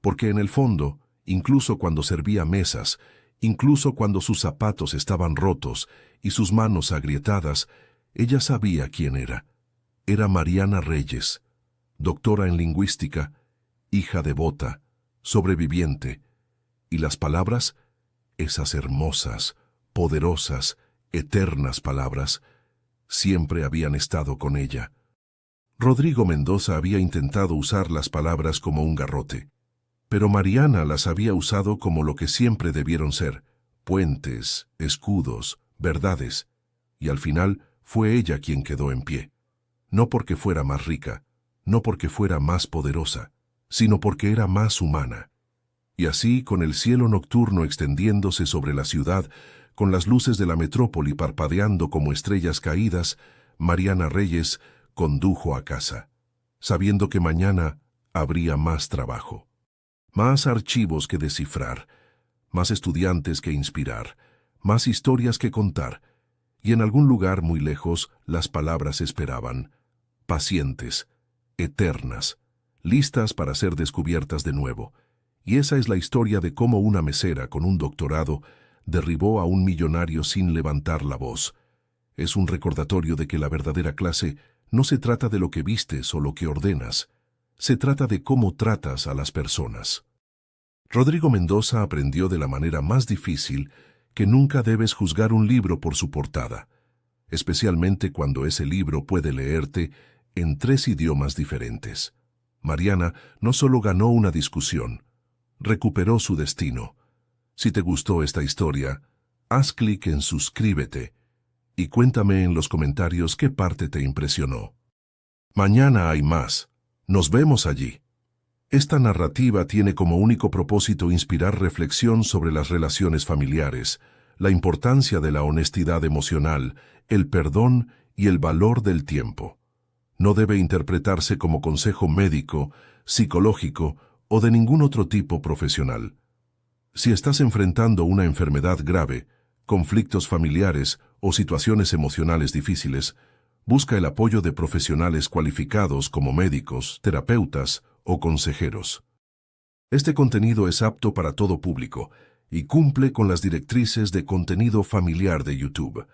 Speaker 1: porque en el fondo, incluso cuando servía mesas, incluso cuando sus zapatos estaban rotos y sus manos agrietadas, ella sabía quién era. Era Mariana Reyes, doctora en lingüística, hija devota, sobreviviente. Y las palabras, esas hermosas, poderosas, eternas palabras, siempre habían estado con ella. Rodrigo Mendoza había intentado usar las palabras como un garrote, pero Mariana las había usado como lo que siempre debieron ser: puentes, escudos, verdades. Y al final fue ella quien quedó en pie. No porque fuera más rica, no porque fuera más poderosa, sino porque era más humana. Y así, con el cielo nocturno extendiéndose sobre la ciudad, con las luces de la metrópoli parpadeando como estrellas caídas, Mariana Reyes condujo a casa, sabiendo que mañana habría más trabajo, más archivos que descifrar, más estudiantes que inspirar, más historias que contar, y en algún lugar muy lejos las palabras esperaban, pacientes, eternas, listas para ser descubiertas de nuevo. Y esa es la historia de cómo una mesera con un doctorado derribó a un millonario sin levantar la voz. Es un recordatorio de que la verdadera clase no se trata de lo que vistes o lo que ordenas, se trata de cómo tratas a las personas. Rodrigo Mendoza aprendió de la manera más difícil que nunca debes juzgar un libro por su portada, especialmente cuando ese libro puede leerte en 3 idiomas diferentes. Mariana no solo ganó una discusión, recuperó su destino. Si te gustó esta historia, haz clic en suscríbete y cuéntame en los comentarios qué parte te impresionó. Mañana hay más. Nos vemos allí. Esta narrativa tiene como único propósito inspirar reflexión sobre las relaciones familiares, la importancia de la honestidad emocional, el perdón y el valor del tiempo. No debe interpretarse como consejo médico, psicológico o de ningún otro tipo profesional. Si estás enfrentando una enfermedad grave, conflictos familiares o situaciones emocionales difíciles, busca el apoyo de profesionales cualificados como médicos, terapeutas o consejeros. Este contenido es apto para todo público y cumple con las directrices de contenido familiar de YouTube.